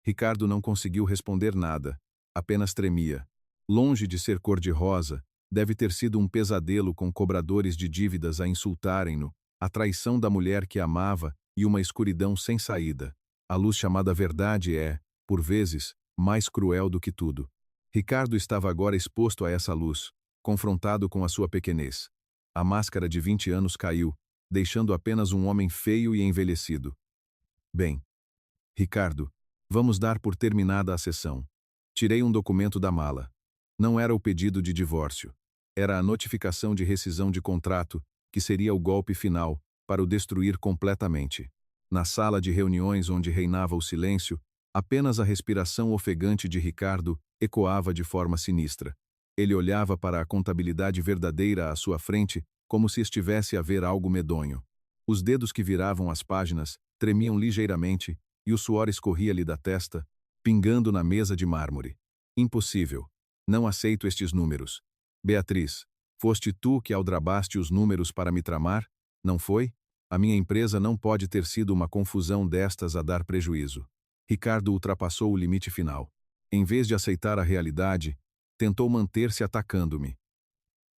A: Ricardo não conseguiu responder nada, apenas tremia. Longe de ser cor-de-rosa, deve ter sido um pesadelo com cobradores de dívidas a insultarem-no, a traição da mulher que amava e uma escuridão sem saída. A luz chamada verdade é, por vezes, mais cruel do que tudo. Ricardo estava agora exposto a essa luz, confrontado com a sua pequenez. A máscara de 20 anos caiu, deixando apenas um homem feio e envelhecido. Bem, Ricardo, vamos dar por terminada a sessão. Tirei um documento da mala. Não era o pedido de divórcio. Era a notificação de rescisão de contrato, que seria o golpe final, para o destruir completamente. Na sala de reuniões onde reinava o silêncio, apenas a respiração ofegante de Ricardo ecoava de forma sinistra. Ele olhava para a contabilidade verdadeira à sua frente, como se estivesse a ver algo medonho. Os dedos que viravam as páginas tremiam ligeiramente e o suor escorria-lhe da testa, pingando na mesa de mármore. Impossível. Não aceito estes números. Beatriz, foste tu que aldrabaste os números para me tramar? Não foi? A minha empresa não pode ter sido uma confusão destas a dar prejuízo. Ricardo ultrapassou o limite final. Em vez de aceitar a realidade, tentou manter-se atacando-me.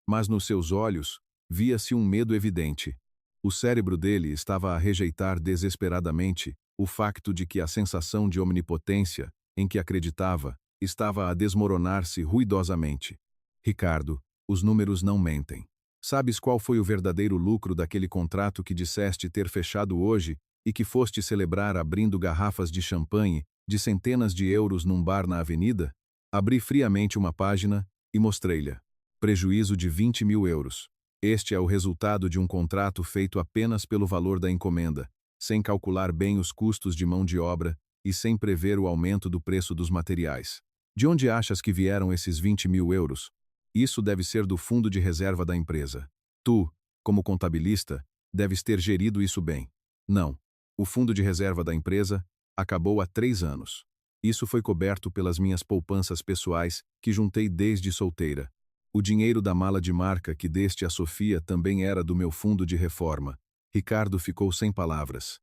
A: Mas nos seus olhos, via-se um medo evidente. O cérebro dele estava a rejeitar desesperadamente o facto de que a sensação de omnipotência, em que acreditava, estava a desmoronar-se ruidosamente. Ricardo, os números não mentem. Sabes qual foi o verdadeiro lucro daquele contrato que disseste ter fechado hoje e que foste celebrar abrindo garrafas de champanhe de centenas de euros num bar na avenida? Abri friamente uma página e mostrei-lhe. Prejuízo de 20.000 euros. Este é o resultado de um contrato feito apenas pelo valor da encomenda, sem calcular bem os custos de mão de obra e sem prever o aumento do preço dos materiais. De onde achas que vieram esses 20.000 euros? Isso deve ser do fundo de reserva da empresa. Tu, como contabilista, deves ter gerido isso bem. Não. O fundo de reserva da empresa acabou há 3 anos. Isso foi coberto pelas minhas poupanças pessoais que juntei desde solteira. O dinheiro da mala de marca que deste a Sofia também era do meu fundo de reforma. Ricardo ficou sem palavras.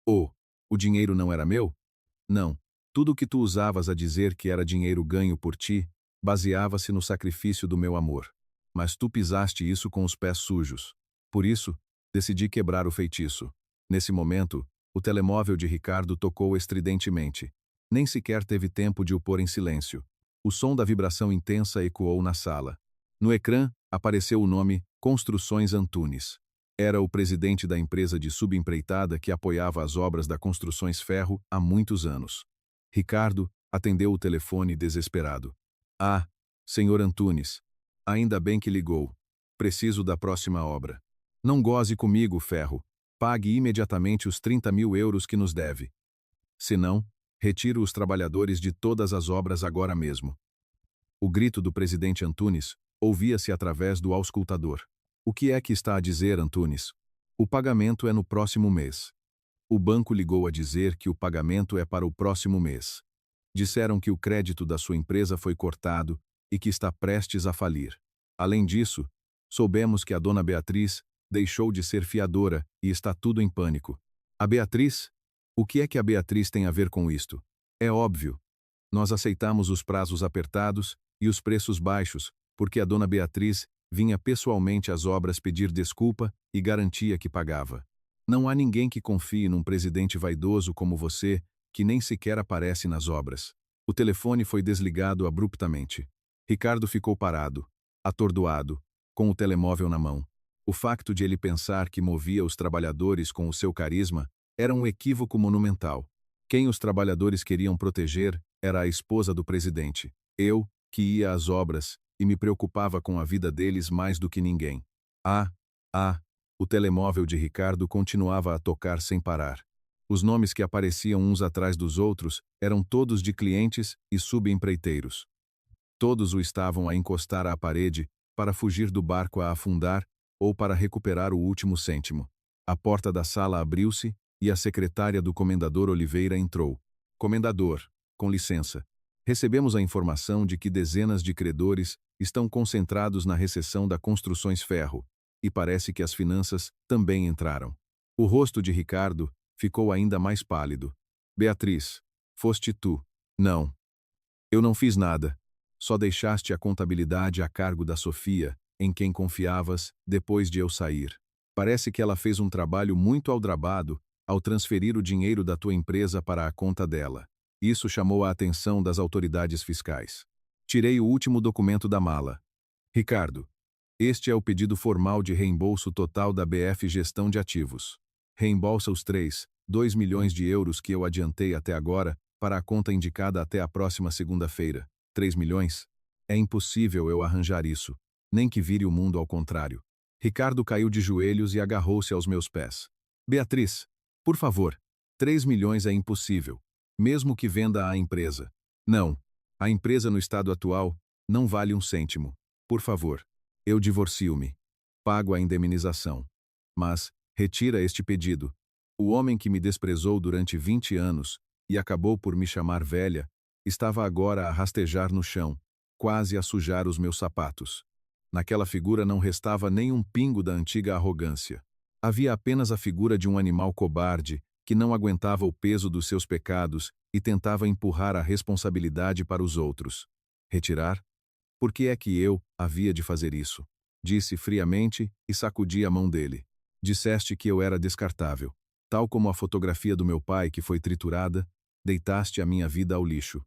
A: O dinheiro não era meu? Não. Tudo o que tu usavas a dizer que era dinheiro ganho por ti, baseava-se no sacrifício do meu amor. Mas tu pisaste isso com os pés sujos. Por isso, decidi quebrar o feitiço. Nesse momento, o telemóvel de Ricardo tocou estridentemente. Nem sequer teve tempo de o pôr em silêncio. O som da vibração intensa ecoou na sala. No ecrã, apareceu o nome Construções Antunes. Era o presidente da empresa de subempreitada que apoiava as obras da Construções Ferro há muitos anos. Ricardo atendeu o telefone desesperado. Ah, senhor Antunes. Ainda bem que ligou. Preciso da próxima obra. Não goze comigo, Ferro. Pague imediatamente os 30.000 euros que nos deve. Se não, retiro os trabalhadores de todas as obras agora mesmo. O grito do presidente Antunes ouvia-se através do auscultador. O que é que está a dizer, Antunes? O pagamento é no próximo mês. O banco ligou a dizer que o pagamento é para o próximo mês. Disseram que o crédito da sua empresa foi cortado e que está prestes a falir. Além disso, soubemos que a dona Beatriz deixou de ser fiadora e está tudo em pânico. A Beatriz? O que é que a Beatriz tem a ver com isto? É óbvio. Nós aceitamos os prazos apertados e os preços baixos, porque a dona Beatriz vinha pessoalmente às obras pedir desculpa e garantia que pagava. Não há ninguém que confie num presidente vaidoso como você, que nem sequer aparece nas obras. O telefone foi desligado abruptamente. Ricardo ficou parado, atordoado, com o telemóvel na mão. O facto de ele pensar que movia os trabalhadores com o seu carisma era um equívoco monumental. Quem os trabalhadores queriam proteger era a esposa do presidente. Eu, que ia às obras, e me preocupava com a vida deles mais do que ninguém. O telemóvel de Ricardo continuava a tocar sem parar. Os nomes que apareciam uns atrás dos outros eram todos de clientes e subempreiteiros. Todos o estavam a encostar à parede para fugir do barco a afundar ou para recuperar o último cêntimo. A porta da sala abriu-se e a secretária do comendador Oliveira entrou. Comendador, com licença. Recebemos a informação de que dezenas de credores estão concentrados na recessão da Construções Ferro, e parece que as finanças também entraram. O rosto de Ricardo ficou ainda mais pálido. Beatriz, foste tu. Não. Eu não fiz nada. Só deixaste a contabilidade a cargo da Sofia, em quem confiavas, depois de eu sair. Parece que ela fez um trabalho muito aldrabado ao transferir o dinheiro da tua empresa para a conta dela. Isso chamou a atenção das autoridades fiscais. Tirei o último documento da mala. Ricardo, este é o pedido formal de reembolso total da BF Gestão de Ativos. Reembolsa os 2 milhões de euros que eu adiantei até agora para a conta indicada até a próxima segunda-feira. 3 milhões? É impossível eu arranjar isso, nem que vire o mundo ao contrário. Ricardo caiu de joelhos e agarrou-se aos meus pés. Beatriz, por favor, 3 milhões é impossível. Mesmo que venda a empresa. Não. A empresa no estado atual não vale um cêntimo. Por favor. Eu divorcio-me. Pago a indemnização. Mas, retira este pedido. O homem que me desprezou durante 20 anos e acabou por me chamar velha, estava agora a rastejar no chão, quase a sujar os meus sapatos. Naquela figura não restava nem um pingo da antiga arrogância. Havia apenas a figura de um animal cobarde que não aguentava o peso dos seus pecados e tentava empurrar a responsabilidade para os outros. Retirar? Por que é que eu havia de fazer isso? Disse friamente e sacudi a mão dele. Disseste que eu era descartável. Tal como a fotografia do meu pai que foi triturada, deitaste a minha vida ao lixo.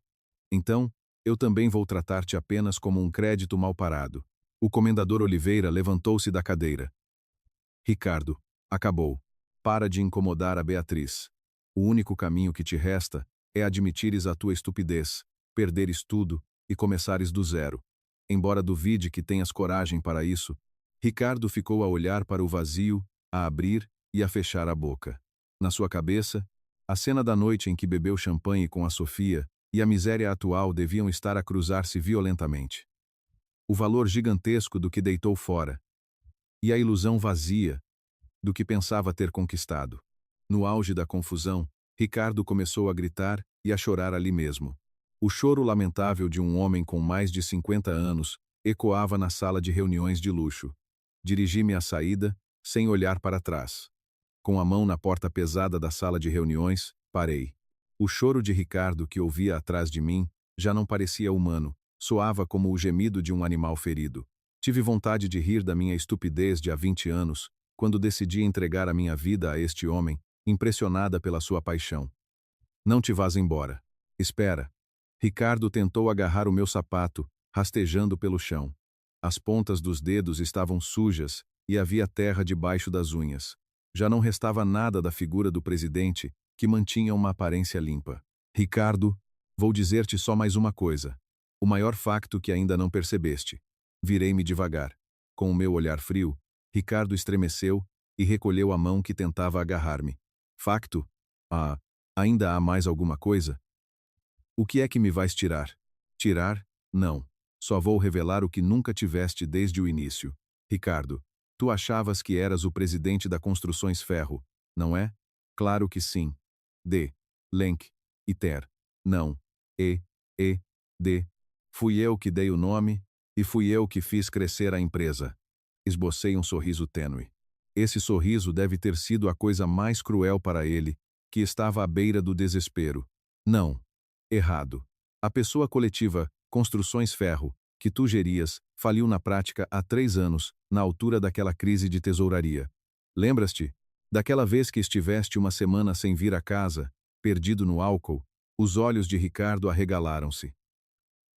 A: Então, eu também vou tratar-te apenas como um crédito mal parado. O comendador Oliveira levantou-se da cadeira. Ricardo, acabou. Para de incomodar a Beatriz. O único caminho que te resta é admitires a tua estupidez, perderes tudo e começares do zero. Embora duvide que tenhas coragem para isso, Ricardo ficou a olhar para o vazio, a abrir e a fechar a boca. Na sua cabeça, a cena da noite em que bebeu champanhe com a Sofia e a miséria atual deviam estar a cruzar-se violentamente. O valor gigantesco do que deitou fora e a ilusão vazia do que pensava ter conquistado. No auge da confusão, Ricardo começou a gritar e a chorar ali mesmo. O choro lamentável de um homem com mais de 50 anos ecoava na sala de reuniões de luxo. Dirigi-me à saída, sem olhar para trás. Com a mão na porta pesada da sala de reuniões, parei. O choro de Ricardo que ouvia atrás de mim já não parecia humano, soava como o gemido de um animal ferido. Tive vontade de rir da minha estupidez de há 20 anos, quando decidi entregar a minha vida a este homem, impressionada pela sua paixão. Não te vás embora. Espera. Ricardo tentou agarrar o meu sapato, rastejando pelo chão. As pontas dos dedos estavam sujas e havia terra debaixo das unhas. Já não restava nada da figura do presidente, que mantinha uma aparência limpa. Ricardo, vou dizer-te só mais uma coisa. O maior facto que ainda não percebeste. Virei-me devagar. Com o meu olhar frio, Ricardo estremeceu e recolheu a mão que tentava agarrar-me. Facto? Ah, ainda há mais alguma coisa? O que é que me vais tirar? Tirar? Não. Só vou revelar o que nunca tiveste desde o início. Ricardo, tu achavas que eras o presidente da Construções Ferro, não é? Claro que sim. D. Lenk. E Ter. Não. E. D. Fui eu que dei o nome, e fui eu que fiz crescer a empresa. Esbocei um sorriso tênue. Esse sorriso deve ter sido a coisa mais cruel para ele, que estava à beira do desespero. Não. Errado. A pessoa coletiva, Construções Ferro, que tu gerias, faliu na prática há 3 anos, na altura daquela crise de tesouraria. Lembras-te? Daquela vez que estiveste uma semana sem vir a casa, perdido no álcool, os olhos de Ricardo arregalaram-se.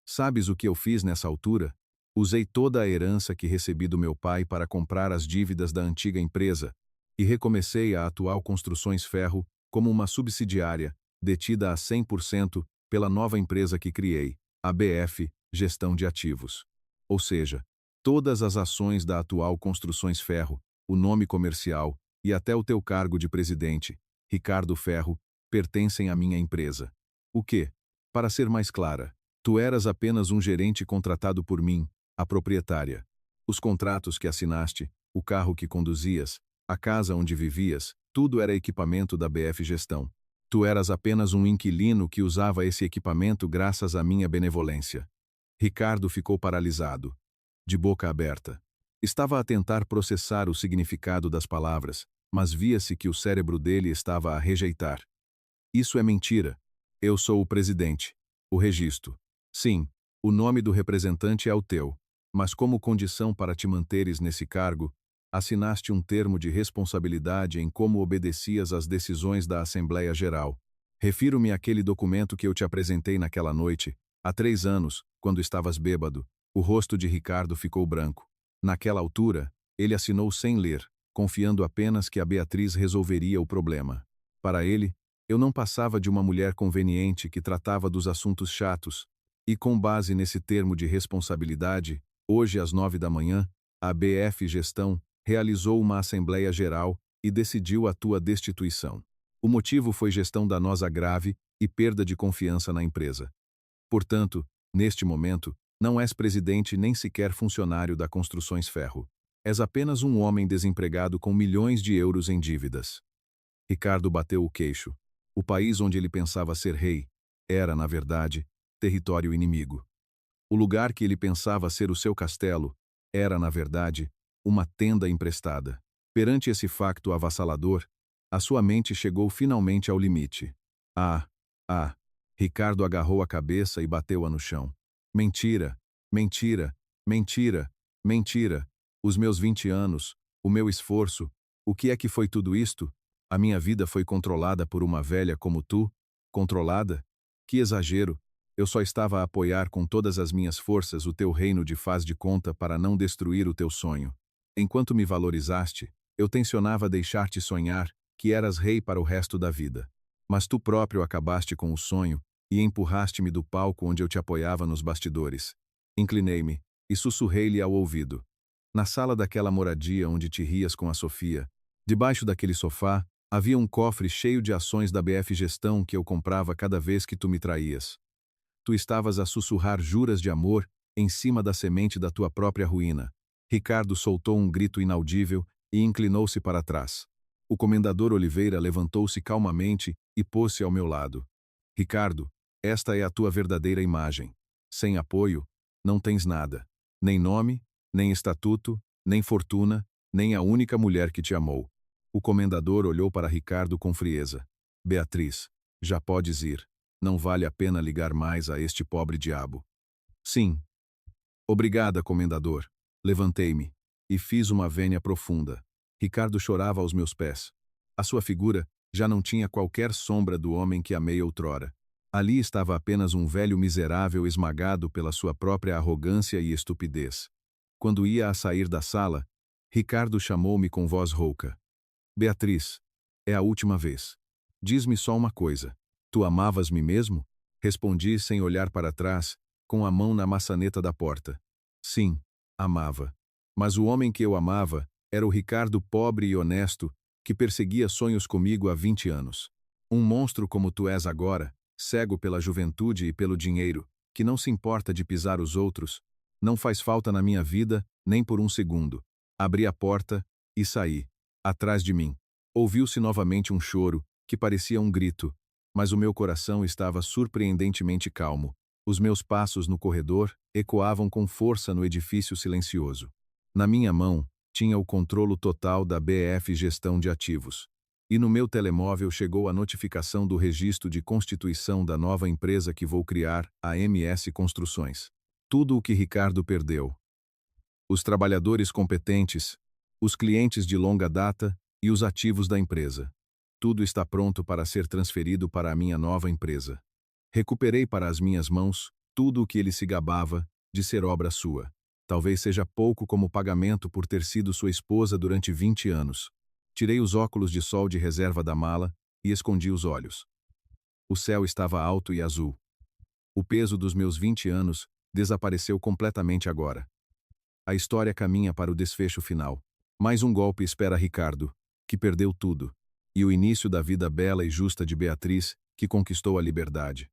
A: Sabes o que eu fiz nessa altura? Usei toda a herança que recebi do meu pai para comprar as dívidas da antiga empresa e recomecei a atual Construções Ferro como uma subsidiária, detida a 100% pela nova empresa que criei, a BF Gestão de Ativos. Ou seja, todas as ações da atual Construções Ferro, o nome comercial e até o teu cargo de presidente, Ricardo Ferro, pertencem à minha empresa. O quê? Para ser mais clara, tu eras apenas um gerente contratado por mim, a proprietária. Os contratos que assinaste, o carro que conduzias, a casa onde vivias, tudo era equipamento da BF Gestão. Tu eras apenas um inquilino que usava esse equipamento graças à minha benevolência. Ricardo ficou paralisado, de boca aberta. Estava a tentar processar o significado das palavras, mas via-se que o cérebro dele estava a rejeitar. Isso é mentira. Eu sou o presidente. O registro. Sim, o nome do representante é o teu, mas como condição para te manteres nesse cargo, assinaste um termo de responsabilidade em como obedecias às decisões da Assembleia Geral. Refiro-me àquele documento que eu te apresentei naquela noite, há 3 anos, quando estavas bêbado. O rosto de Ricardo ficou branco. Naquela altura, ele assinou sem ler, confiando apenas que a Beatriz resolveria o problema. Para ele, eu não passava de uma mulher conveniente que tratava dos assuntos chatos, e com base nesse termo de responsabilidade, hoje às 9 da manhã, a BF Gestão realizou uma Assembleia Geral e decidiu a tua destituição. O motivo foi gestão danosa grave e perda de confiança na empresa. Portanto, neste momento, não és presidente nem sequer funcionário da Construções Ferro. És apenas um homem desempregado com milhões de euros em dívidas. Ricardo bateu o queixo. O país onde ele pensava ser rei era, na verdade, território inimigo. O lugar que ele pensava ser o seu castelo era, na verdade, uma tenda emprestada. Perante esse facto avassalador, A sua mente chegou finalmente ao limite. Ah, ah. Ricardo agarrou a cabeça e bateu-a no chão. Mentira, mentira, mentira, mentira. Os meus 20 anos, o meu esforço, o que é que foi tudo isto? A minha vida foi controlada por uma velha como tu? Controlada? Que exagero! Eu só estava a apoiar com todas as minhas forças o teu reino de faz de conta para não destruir o teu sonho. Enquanto me valorizaste, eu tencionava deixar-te sonhar que eras rei para o resto da vida. Mas tu próprio acabaste com o sonho e empurraste-me do palco onde eu te apoiava nos bastidores. Inclinei-me e sussurrei-lhe ao ouvido. Na sala daquela moradia onde te rias com a Sofia, debaixo daquele sofá, havia um cofre cheio de ações da BF Gestão que eu comprava cada vez que tu me traías. Tu estavas a sussurrar juras de amor em cima da semente da tua própria ruína. Ricardo soltou um grito inaudível e inclinou-se para trás. O comendador Oliveira levantou-se calmamente e pôs-se ao meu lado. Ricardo, esta é a tua verdadeira imagem. Sem apoio, não tens nada. Nem nome, nem estatuto, nem fortuna, nem a única mulher que te amou. O comendador olhou para Ricardo com frieza. Beatriz, já podes ir. Não vale a pena ligar mais a este pobre diabo. Sim. Obrigada, comendador. Levantei-me e fiz uma vênia profunda. Ricardo chorava aos meus pés. A sua figura já não tinha qualquer sombra do homem que amei outrora. Ali estava apenas um velho miserável esmagado pela sua própria arrogância e estupidez. Quando ia a sair da sala, Ricardo chamou-me com voz rouca. Beatriz, é a última vez. Diz-me só uma coisa. Tu amavas-me mesmo? Respondi sem olhar para trás, com a mão na maçaneta da porta. Sim, amava. Mas o homem que eu amava era o Ricardo pobre e honesto que perseguia sonhos comigo há 20 anos. Um monstro como tu és agora, cego pela juventude e pelo dinheiro, que não se importa de pisar os outros, não faz falta na minha vida nem por um segundo. Abri a porta e saí. Atrás de mim, ouviu-se novamente um choro, que parecia um grito, mas o meu coração estava surpreendentemente calmo. Os meus passos no corredor ecoavam com força no edifício silencioso. Na minha mão, tinha o controlo total da BF Gestão de Ativos. E no meu telemóvel chegou a notificação do registro de constituição da nova empresa que vou criar, a MS Construções. Tudo o que Ricardo perdeu. Os trabalhadores competentes, os clientes de longa data e os ativos da empresa. Tudo está pronto para ser transferido para a minha nova empresa. Recuperei para as minhas mãos tudo o que ele se gabava de ser obra sua. Talvez seja pouco como pagamento por ter sido sua esposa durante 20 anos. Tirei os óculos de sol de reserva da mala e escondi os olhos. O céu estava alto e azul. O peso dos meus 20 anos desapareceu completamente agora. A história caminha para o desfecho final. Mais um golpe espera Ricardo, que perdeu tudo, e o início da vida bela e justa de Beatriz, que conquistou a liberdade.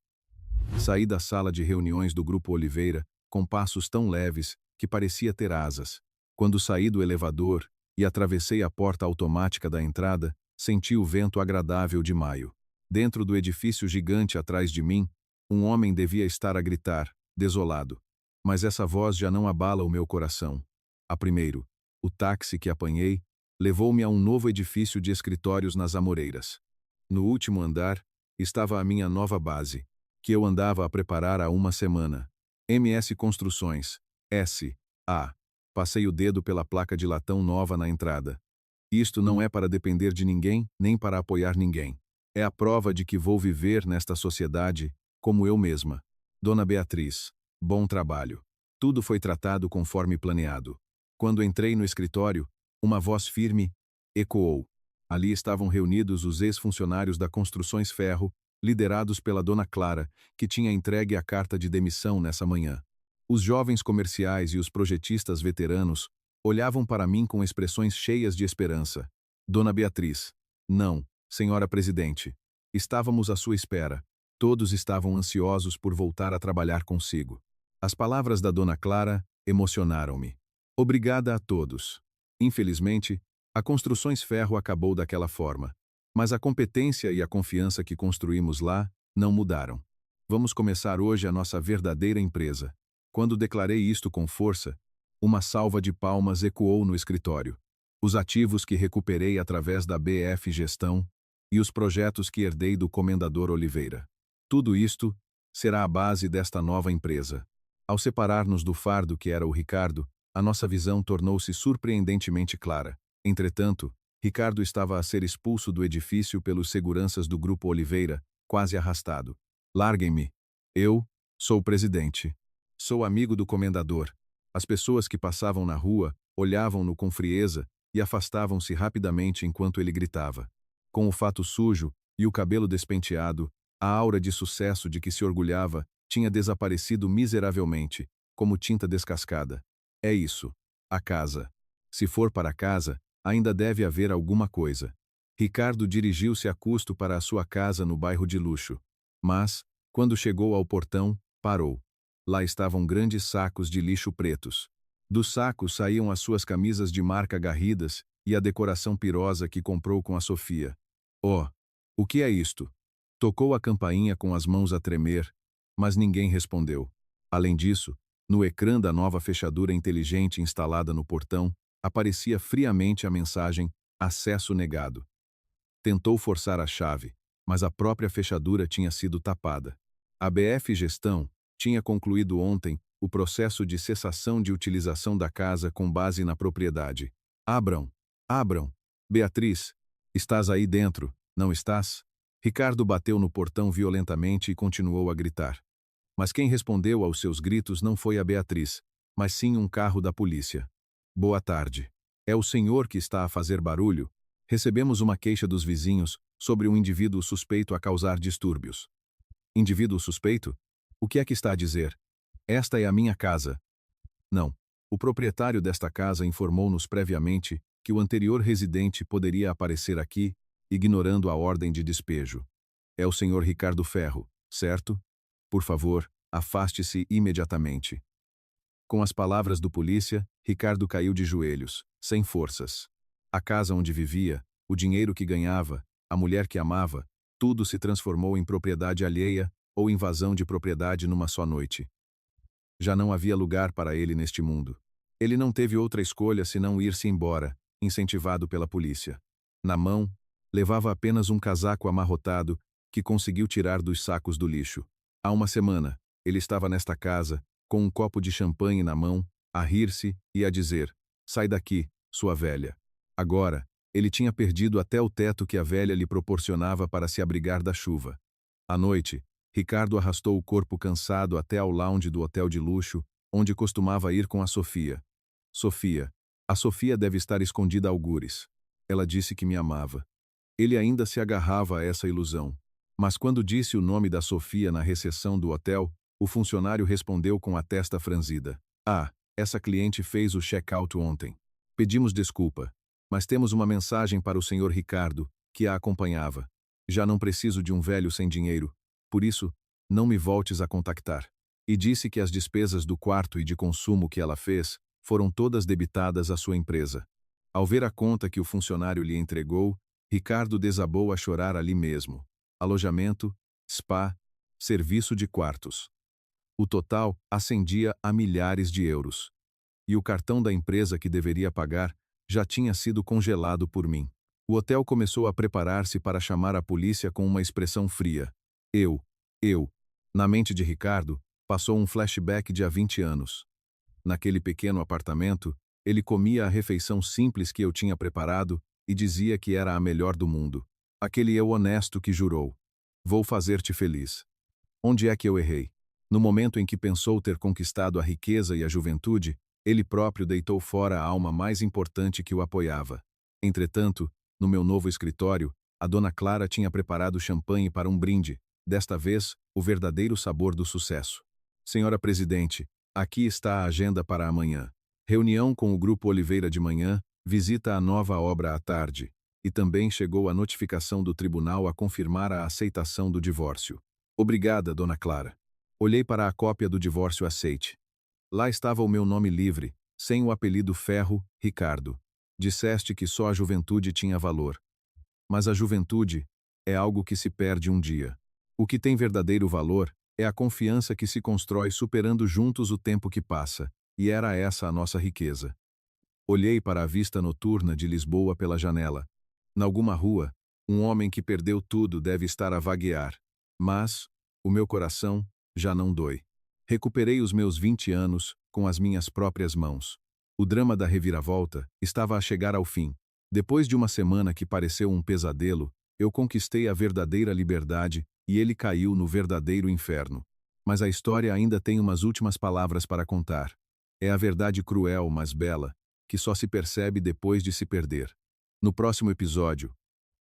A: Saí da sala de reuniões do Grupo Oliveira, com passos tão leves que parecia ter asas. Quando saí do elevador e atravessei a porta automática da entrada, senti o vento agradável de maio. Dentro do edifício gigante atrás de mim, um homem devia estar a gritar, desolado. Mas essa voz já não abala o meu coração. A primeiro, o táxi que apanhei levou-me a um novo edifício de escritórios nas Amoreiras. No último andar, estava a minha nova base, que eu andava a preparar há uma semana. MS Construções, S.A. Passei o dedo pela placa de latão nova na entrada. Isto não é para depender de ninguém, nem para apoiar ninguém. É a prova de que vou viver nesta sociedade como eu mesma. Dona Beatriz, bom trabalho. Tudo foi tratado conforme planeado. Quando entrei no escritório, uma voz firme ecoou. Ali estavam reunidos os ex-funcionários da Construções Ferro, liderados pela Dona Clara, que tinha entregue a carta de demissão nessa manhã. Os jovens comerciais e os projetistas veteranos olhavam para mim com expressões cheias de esperança. Dona Beatriz. Não, senhora presidente. Estávamos à sua espera. Todos estavam ansiosos por voltar a trabalhar consigo. As palavras da Dona Clara emocionaram-me. Obrigada a todos. Infelizmente, a Construções Ferro acabou daquela forma. Mas a competência e a confiança que construímos lá não mudaram. Vamos começar hoje a nossa verdadeira empresa. Quando declarei isto com força, uma salva de palmas ecoou no escritório. os ativos que recuperei através da BF Gestão e os projetos que herdei do Comendador Oliveira. Tudo isto será a base desta nova empresa. Ao separar-nos do fardo que era o Ricardo, a nossa visão tornou-se surpreendentemente clara. Entretanto, Ricardo estava a ser expulso do edifício pelos seguranças do Grupo Oliveira, quase arrastado. Larguem-me. Eu sou o presidente. Sou amigo do comendador. As pessoas que passavam na rua olhavam-no com frieza e afastavam-se rapidamente enquanto ele gritava. Com o fato sujo e o cabelo despenteado, a aura de sucesso de que se orgulhava tinha desaparecido miseravelmente, como tinta descascada. É isso. A casa. Se for para casa, ainda deve haver alguma coisa. Ricardo dirigiu-se a custo para a sua casa no bairro de luxo. Mas, quando chegou ao portão, parou. Lá estavam grandes sacos de lixo pretos. Dos sacos saíam as suas camisas de marca garridas e a decoração pirosa que comprou com a Sofia. Oh, o que é isto? Tocou a campainha com as mãos a tremer, mas ninguém respondeu. Além disso, no ecrã da nova fechadura inteligente instalada no portão, aparecia friamente a mensagem "Acesso negado". Tentou forçar a chave, mas a própria fechadura tinha sido tapada. A BF Gestão tinha concluído ontem o processo de cessação de utilização da casa com base na propriedade. Abram! Abram! Beatriz, estás aí dentro, não estás? Ricardo bateu no portão violentamente e continuou a gritar. Mas quem respondeu aos seus gritos não foi a Beatriz, mas sim um carro da polícia. Boa tarde. É o senhor que está a fazer barulho? Recebemos uma queixa dos vizinhos sobre um indivíduo suspeito a causar distúrbios. Indivíduo suspeito? O que é que está a dizer? Esta é a minha casa. Não. O proprietário desta casa informou-nos previamente que o anterior residente poderia aparecer aqui, ignorando a ordem de despejo. É o senhor Ricardo Ferro, certo? Por favor, afaste-se imediatamente. Com as palavras do polícia, Ricardo caiu de joelhos, sem forças. A casa onde vivia, o dinheiro que ganhava, a mulher que amava, tudo se transformou em propriedade alheia ou invasão de propriedade numa só noite. Já não havia lugar para ele neste mundo. Ele não teve outra escolha senão ir-se embora, incentivado pela polícia. Na mão, levava apenas um casaco amarrotado que conseguiu tirar dos sacos do lixo. Há uma semana, ele estava nesta casa, com um copo de champanhe na mão, a rir-se e a dizer: "Sai daqui, sua velha." Agora, ele tinha perdido até o teto que a velha lhe proporcionava para se abrigar da chuva. À noite, Ricardo arrastou o corpo cansado até ao lounge do hotel de luxo, onde costumava ir com a Sofia. Sofia. A Sofia deve estar escondida a algures. Ela disse que me amava. Ele ainda se agarrava a essa ilusão. Mas quando disse o nome da Sofia na recepção do hotel, o funcionário respondeu com a testa franzida: "Ah, essa cliente fez o check-out ontem. Pedimos desculpa, mas temos uma mensagem para o senhor Ricardo, que a acompanhava. Já não preciso de um velho sem dinheiro, por isso, não me voltes a contactar." E disse que as despesas do quarto e de consumo que ela fez foram todas debitadas à sua empresa. Ao ver a conta que o funcionário lhe entregou, Ricardo desabou a chorar ali mesmo. Alojamento, spa, serviço de quartos. O total ascendia a milhares de euros. E o cartão da empresa que deveria pagar já tinha sido congelado por mim. O hotel começou a preparar-se para chamar a polícia com uma expressão fria. Eu. Na mente de Ricardo, passou um flashback de há 20 anos. Naquele pequeno apartamento, ele comia a refeição simples que eu tinha preparado e dizia que era a melhor do mundo. Aquele eu honesto que jurou: "Vou fazer-te feliz." Onde é que eu errei? No momento em que pensou ter conquistado a riqueza e a juventude, ele próprio deitou fora a alma mais importante que o apoiava. Entretanto, no meu novo escritório, a dona Clara tinha preparado champanhe para um brinde, desta vez, o verdadeiro sabor do sucesso. "Senhora Presidente, aqui está a agenda para amanhã. Reunião com o Grupo Oliveira de manhã, visita à nova obra à tarde." E também chegou a notificação do tribunal a confirmar a aceitação do divórcio. "Obrigada, dona Clara." Olhei para a cópia do divórcio aceite. Lá estava o meu nome livre, sem o apelido Ferro, Ricardo. Disseste que só a juventude tinha valor. Mas a juventude é algo que se perde um dia. O que tem verdadeiro valor é a confiança que se constrói superando juntos o tempo que passa, e era essa a nossa riqueza. Olhei para a vista noturna de Lisboa pela janela. Nalguma rua, um homem que perdeu tudo deve estar a vaguear. Mas o meu coração já não dói. Recuperei os meus 20 anos com as minhas próprias mãos. O drama da reviravolta estava a chegar ao fim. Depois de uma semana que pareceu um pesadelo, eu conquistei a verdadeira liberdade e ele caiu no verdadeiro inferno. Mas a história ainda tem umas últimas palavras para contar. É a verdade cruel, mas bela, que só se percebe depois de se perder. No próximo episódio,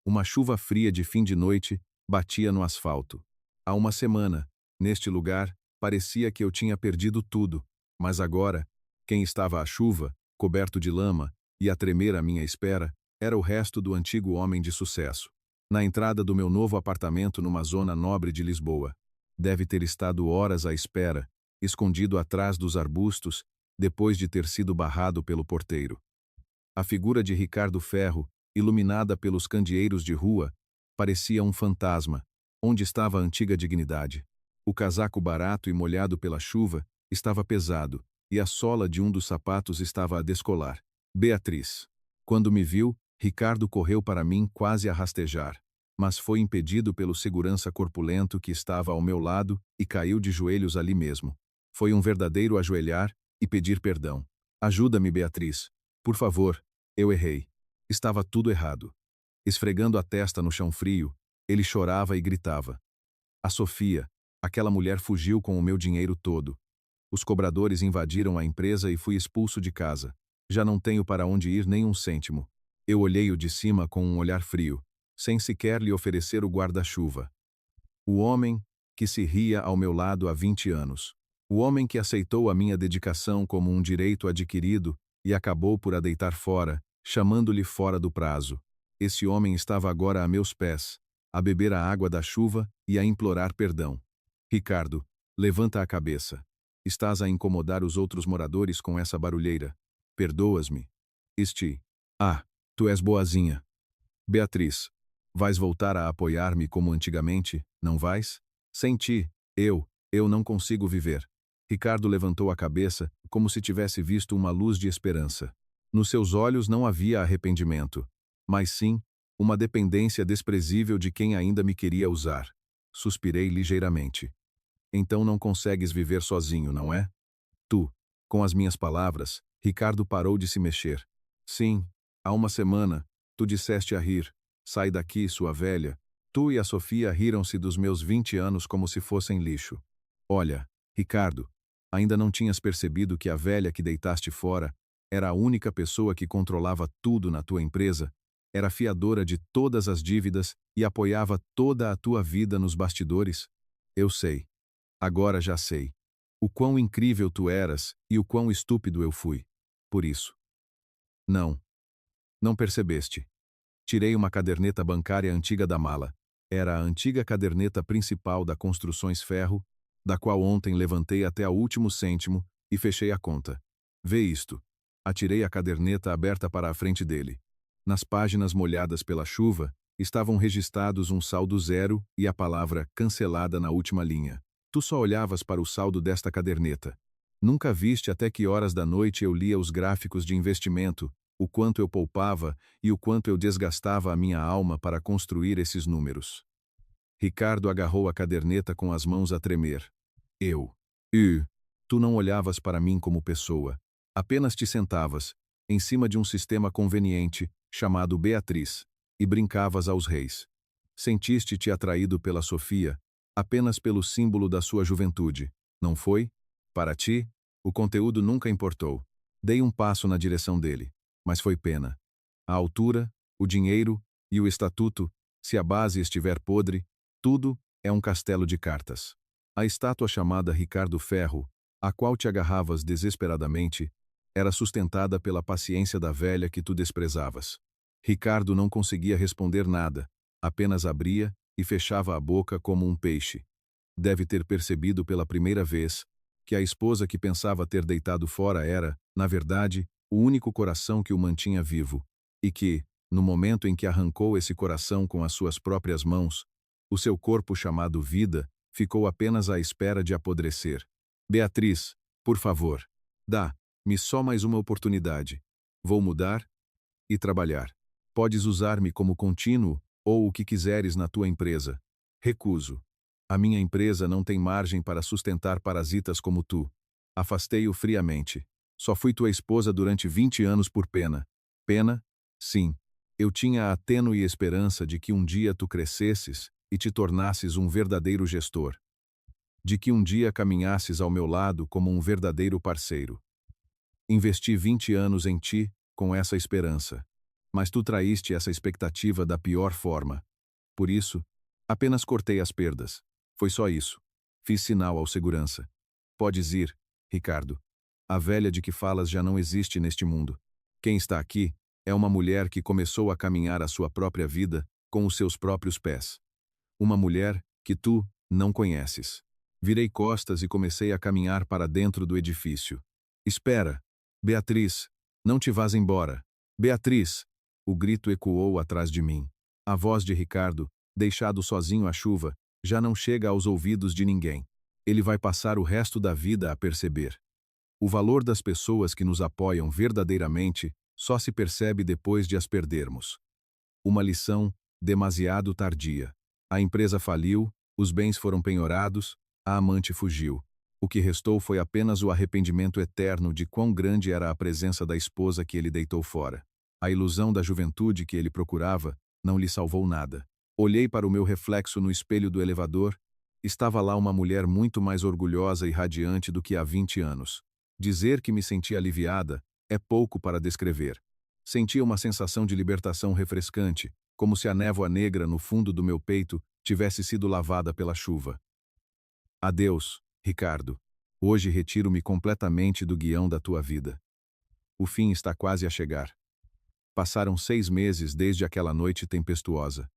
A: uma chuva fria de fim de noite batia no asfalto. Há uma semana, neste lugar, parecia que eu tinha perdido tudo, mas agora, quem estava à chuva, coberto de lama, e a tremer à minha espera, era o resto do antigo homem de sucesso. Na entrada do meu novo apartamento numa zona nobre de Lisboa. Deve ter estado horas à espera, escondido atrás dos arbustos, depois de ter sido barrado pelo porteiro. A figura de Ricardo Ferro, iluminada pelos candeeiros de rua, parecia um fantasma. Onde estava a antiga dignidade? O casaco barato e molhado pela chuva estava pesado, e a sola de um dos sapatos estava a descolar. Beatriz. Quando me viu, Ricardo correu para mim quase a rastejar, mas foi impedido pelo segurança corpulento que estava ao meu lado e caiu de joelhos ali mesmo. Foi um verdadeiro ajoelhar e pedir perdão. Ajuda-me, Beatriz. Por favor, eu errei. Estava tudo errado. Esfregando a testa no chão frio, ele chorava e gritava. A Sofia, aquela mulher fugiu com o meu dinheiro todo. Os cobradores invadiram a empresa e fui expulso de casa. Já não tenho para onde ir nem um cêntimo. Eu olhei-o de cima com um olhar frio, sem sequer lhe oferecer o guarda-chuva. O homem que se ria ao meu lado há 20 anos. O homem que aceitou a minha dedicação como um direito adquirido e acabou por a deitar fora, chamando-lhe fora do prazo. Esse homem estava agora a meus pés, a beber a água da chuva e a implorar perdão. Ricardo, levanta a cabeça. Estás a incomodar os outros moradores com essa barulheira. Perdoas-me. Ah, tu és boazinha. Beatriz, vais voltar a apoiar-me como antigamente, não vais? Sem ti, eu não consigo viver. Ricardo levantou a cabeça, como se tivesse visto uma luz de esperança. Nos seus olhos não havia arrependimento, mas sim, uma dependência desprezível de quem ainda me queria usar. Suspirei ligeiramente. Então não consegues viver sozinho, não é? Tu. Com as minhas palavras, Ricardo parou de se mexer. Sim, há uma semana, tu disseste a rir. Sai daqui, sua velha. Tu e a Sofia riram-se dos meus 20 anos como se fossem lixo. Olha, Ricardo, ainda não tinhas percebido que a velha que deitaste fora era a única pessoa que controlava tudo na tua empresa, era fiadora de todas as dívidas e apoiava toda a tua vida nos bastidores? Eu sei. Agora já sei. O quão incrível tu eras e o quão estúpido eu fui. Por isso. Não percebeste. Tirei uma caderneta bancária antiga da mala. Era a antiga caderneta principal da Construções Ferro, da qual ontem levantei até o último cêntimo e fechei a conta. Vê isto. Atirei a caderneta aberta para a frente dele. Nas páginas molhadas pela chuva, estavam registrados um saldo zero e a palavra cancelada na última linha. Tu só olhavas para o saldo desta caderneta. Nunca viste até que horas da noite eu lia os gráficos de investimento, o quanto eu poupava e o quanto eu desgastava a minha alma para construir esses números. Ricardo agarrou a caderneta com as mãos a tremer. Tu não olhavas para mim como pessoa. Apenas te sentavas, em cima de um sistema conveniente, chamado Beatriz, e brincavas aos reis. Sentiste-te atraído pela Sofia, apenas pelo símbolo da sua juventude, não foi? Para ti, o conteúdo nunca importou. Dei um passo na direção dele, mas foi pena. A altura, o dinheiro e o estatuto, se a base estiver podre, tudo é um castelo de cartas. A estátua chamada Ricardo Ferro, a qual te agarravas desesperadamente, era sustentada pela paciência da velha que tu desprezavas. Ricardo não conseguia responder nada, apenas abria e fechava a boca como um peixe. Deve ter percebido pela primeira vez que a esposa que pensava ter deitado fora era, na verdade, o único coração que o mantinha vivo, e que, no momento em que arrancou esse coração com as suas próprias mãos, o seu corpo chamado vida ficou apenas à espera de apodrecer. Beatriz, por favor, dá-me só mais uma oportunidade. Vou mudar e trabalhar. Podes usar-me como contínuo ou o que quiseres na tua empresa. Recuso. A minha empresa não tem margem para sustentar parasitas como tu. Afastei-o friamente. Só fui tua esposa durante 20 anos por pena. Pena? Sim. Eu tinha a tênue esperança de que um dia tu crescesses e te tornasses um verdadeiro gestor. De que um dia caminhasses ao meu lado como um verdadeiro parceiro. Investi 20 anos em ti com essa esperança. Mas tu traíste essa expectativa da pior forma. Por isso, apenas cortei as perdas. Foi só isso. Fiz sinal ao segurança. Podes ir, Ricardo. A velha de que falas já não existe neste mundo. Quem está aqui é uma mulher que começou a caminhar a sua própria vida com os seus próprios pés. Uma mulher que tu não conheces. Virei costas e comecei a caminhar para dentro do edifício. Espera! Beatriz! Não te vás embora! Beatriz! O grito ecoou atrás de mim. A voz de Ricardo, deixado sozinho à chuva, já não chega aos ouvidos de ninguém. Ele vai passar o resto da vida a perceber. O valor das pessoas que nos apoiam verdadeiramente só se percebe depois de as perdermos. Uma lição demasiado tardia. A empresa faliu, os bens foram penhorados, a amante fugiu. O que restou foi apenas o arrependimento eterno de quão grande era a presença da esposa que ele deitou fora. A ilusão da juventude que ele procurava não lhe salvou nada. Olhei para o meu reflexo no espelho do elevador. Estava lá uma mulher muito mais orgulhosa e radiante do que há 20 anos. Dizer que me sentia aliviada é pouco para descrever. Sentia uma sensação de libertação refrescante, como se a névoa negra no fundo do meu peito tivesse sido lavada pela chuva. Adeus, Ricardo. Hoje retiro-me completamente do guião da tua vida. O fim está quase a chegar. Passaram 6 meses desde aquela noite tempestuosa.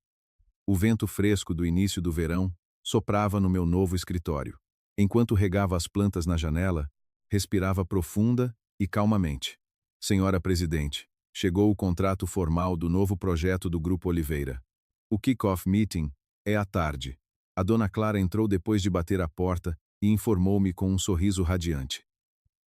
A: O vento fresco do início do verão soprava no meu novo escritório. Enquanto regava as plantas na janela, respirava profunda e calmamente. Senhora Presidente, chegou o contrato formal do novo projeto do Grupo Oliveira. O kick-off meeting é à tarde. A dona Clara entrou depois de bater a porta e informou-me com um sorriso radiante.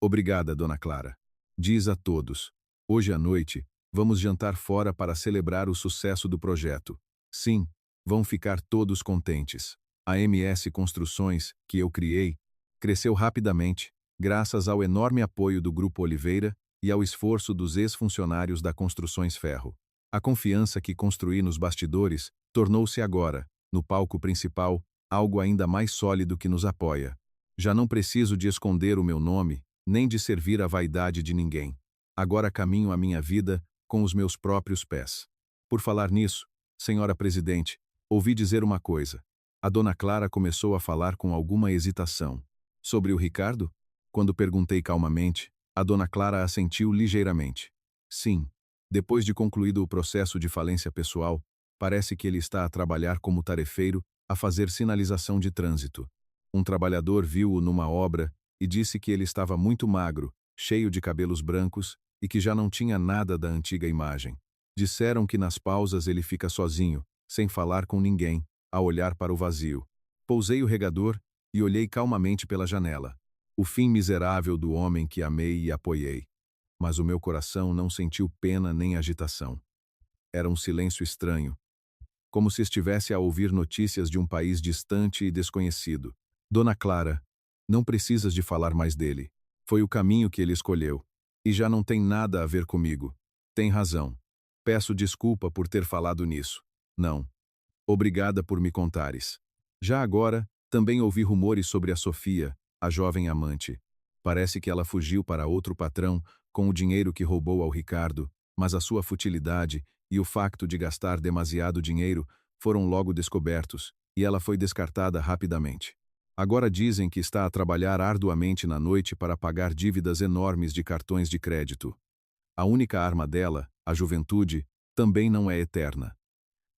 A: Obrigada, dona Clara. Diz a todos. Hoje à noite, vamos jantar fora para celebrar o sucesso do projeto. Sim, vão ficar todos contentes. A MS Construções, que eu criei, cresceu rapidamente, graças ao enorme apoio do Grupo Oliveira e ao esforço dos ex-funcionários da Construções Ferro. A confiança que construí nos bastidores tornou-se agora, no palco principal, algo ainda mais sólido que nos apoia. Já não preciso de esconder o meu nome, nem de servir à vaidade de ninguém. Agora caminho a minha vida com os meus próprios pés. Por falar nisso, senhora Presidente, ouvi dizer uma coisa. A dona Clara começou a falar com alguma hesitação. Sobre o Ricardo? Quando perguntei calmamente, a dona Clara assentiu ligeiramente. Sim, depois de concluído o processo de falência pessoal, parece que ele está a trabalhar como tarefeiro, a fazer sinalização de trânsito. Um trabalhador viu-o numa obra e disse que ele estava muito magro, cheio de cabelos brancos e que já não tinha nada da antiga imagem. Disseram que nas pausas ele fica sozinho, sem falar com ninguém, a olhar para o vazio. Pousei o regador e olhei calmamente pela janela. O fim miserável do homem que amei e apoiei. Mas o meu coração não sentiu pena nem agitação. Era um silêncio estranho, como se estivesse a ouvir notícias de um país distante e desconhecido. Dona Clara, não precisas de falar mais dele. Foi o caminho que ele escolheu. E já não tem nada a ver comigo. Tem razão. Peço desculpa por ter falado nisso. Não. Obrigada por me contares. Já agora, também ouvi rumores sobre a Sofia, a jovem amante. Parece que ela fugiu para outro patrão com o dinheiro que roubou ao Ricardo, mas a sua futilidade e o facto de gastar demasiado dinheiro foram logo descobertos, e ela foi descartada rapidamente. Agora dizem que está a trabalhar arduamente na noite para pagar dívidas enormes de cartões de crédito. A única arma dela, a juventude, também não é eterna.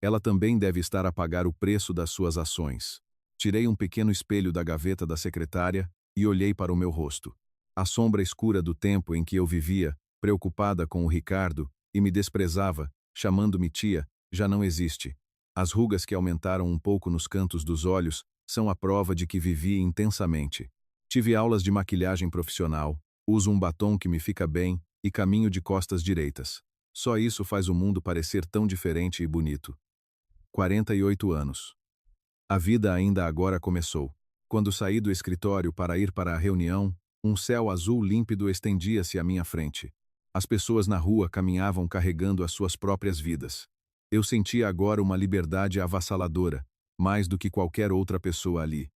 A: Ela também deve estar a pagar o preço das suas ações. Tirei um pequeno espelho da gaveta da secretária e olhei para o meu rosto. A sombra escura do tempo em que eu vivia, preocupada com o Ricardo, e me desprezava, chamando-me tia, já não existe. As rugas que aumentaram um pouco nos cantos dos olhos são a prova de que vivi intensamente. Tive aulas de maquilhagem profissional, uso um batom que me fica bem e caminho de costas direitas. Só isso faz o mundo parecer tão diferente e bonito. 48 anos. A vida ainda agora começou. Quando saí do escritório para ir para a reunião, um céu azul límpido estendia-se à minha frente. As pessoas na rua caminhavam carregando as suas próprias vidas. Eu sentia agora uma liberdade avassaladora, mais do que qualquer outra pessoa ali.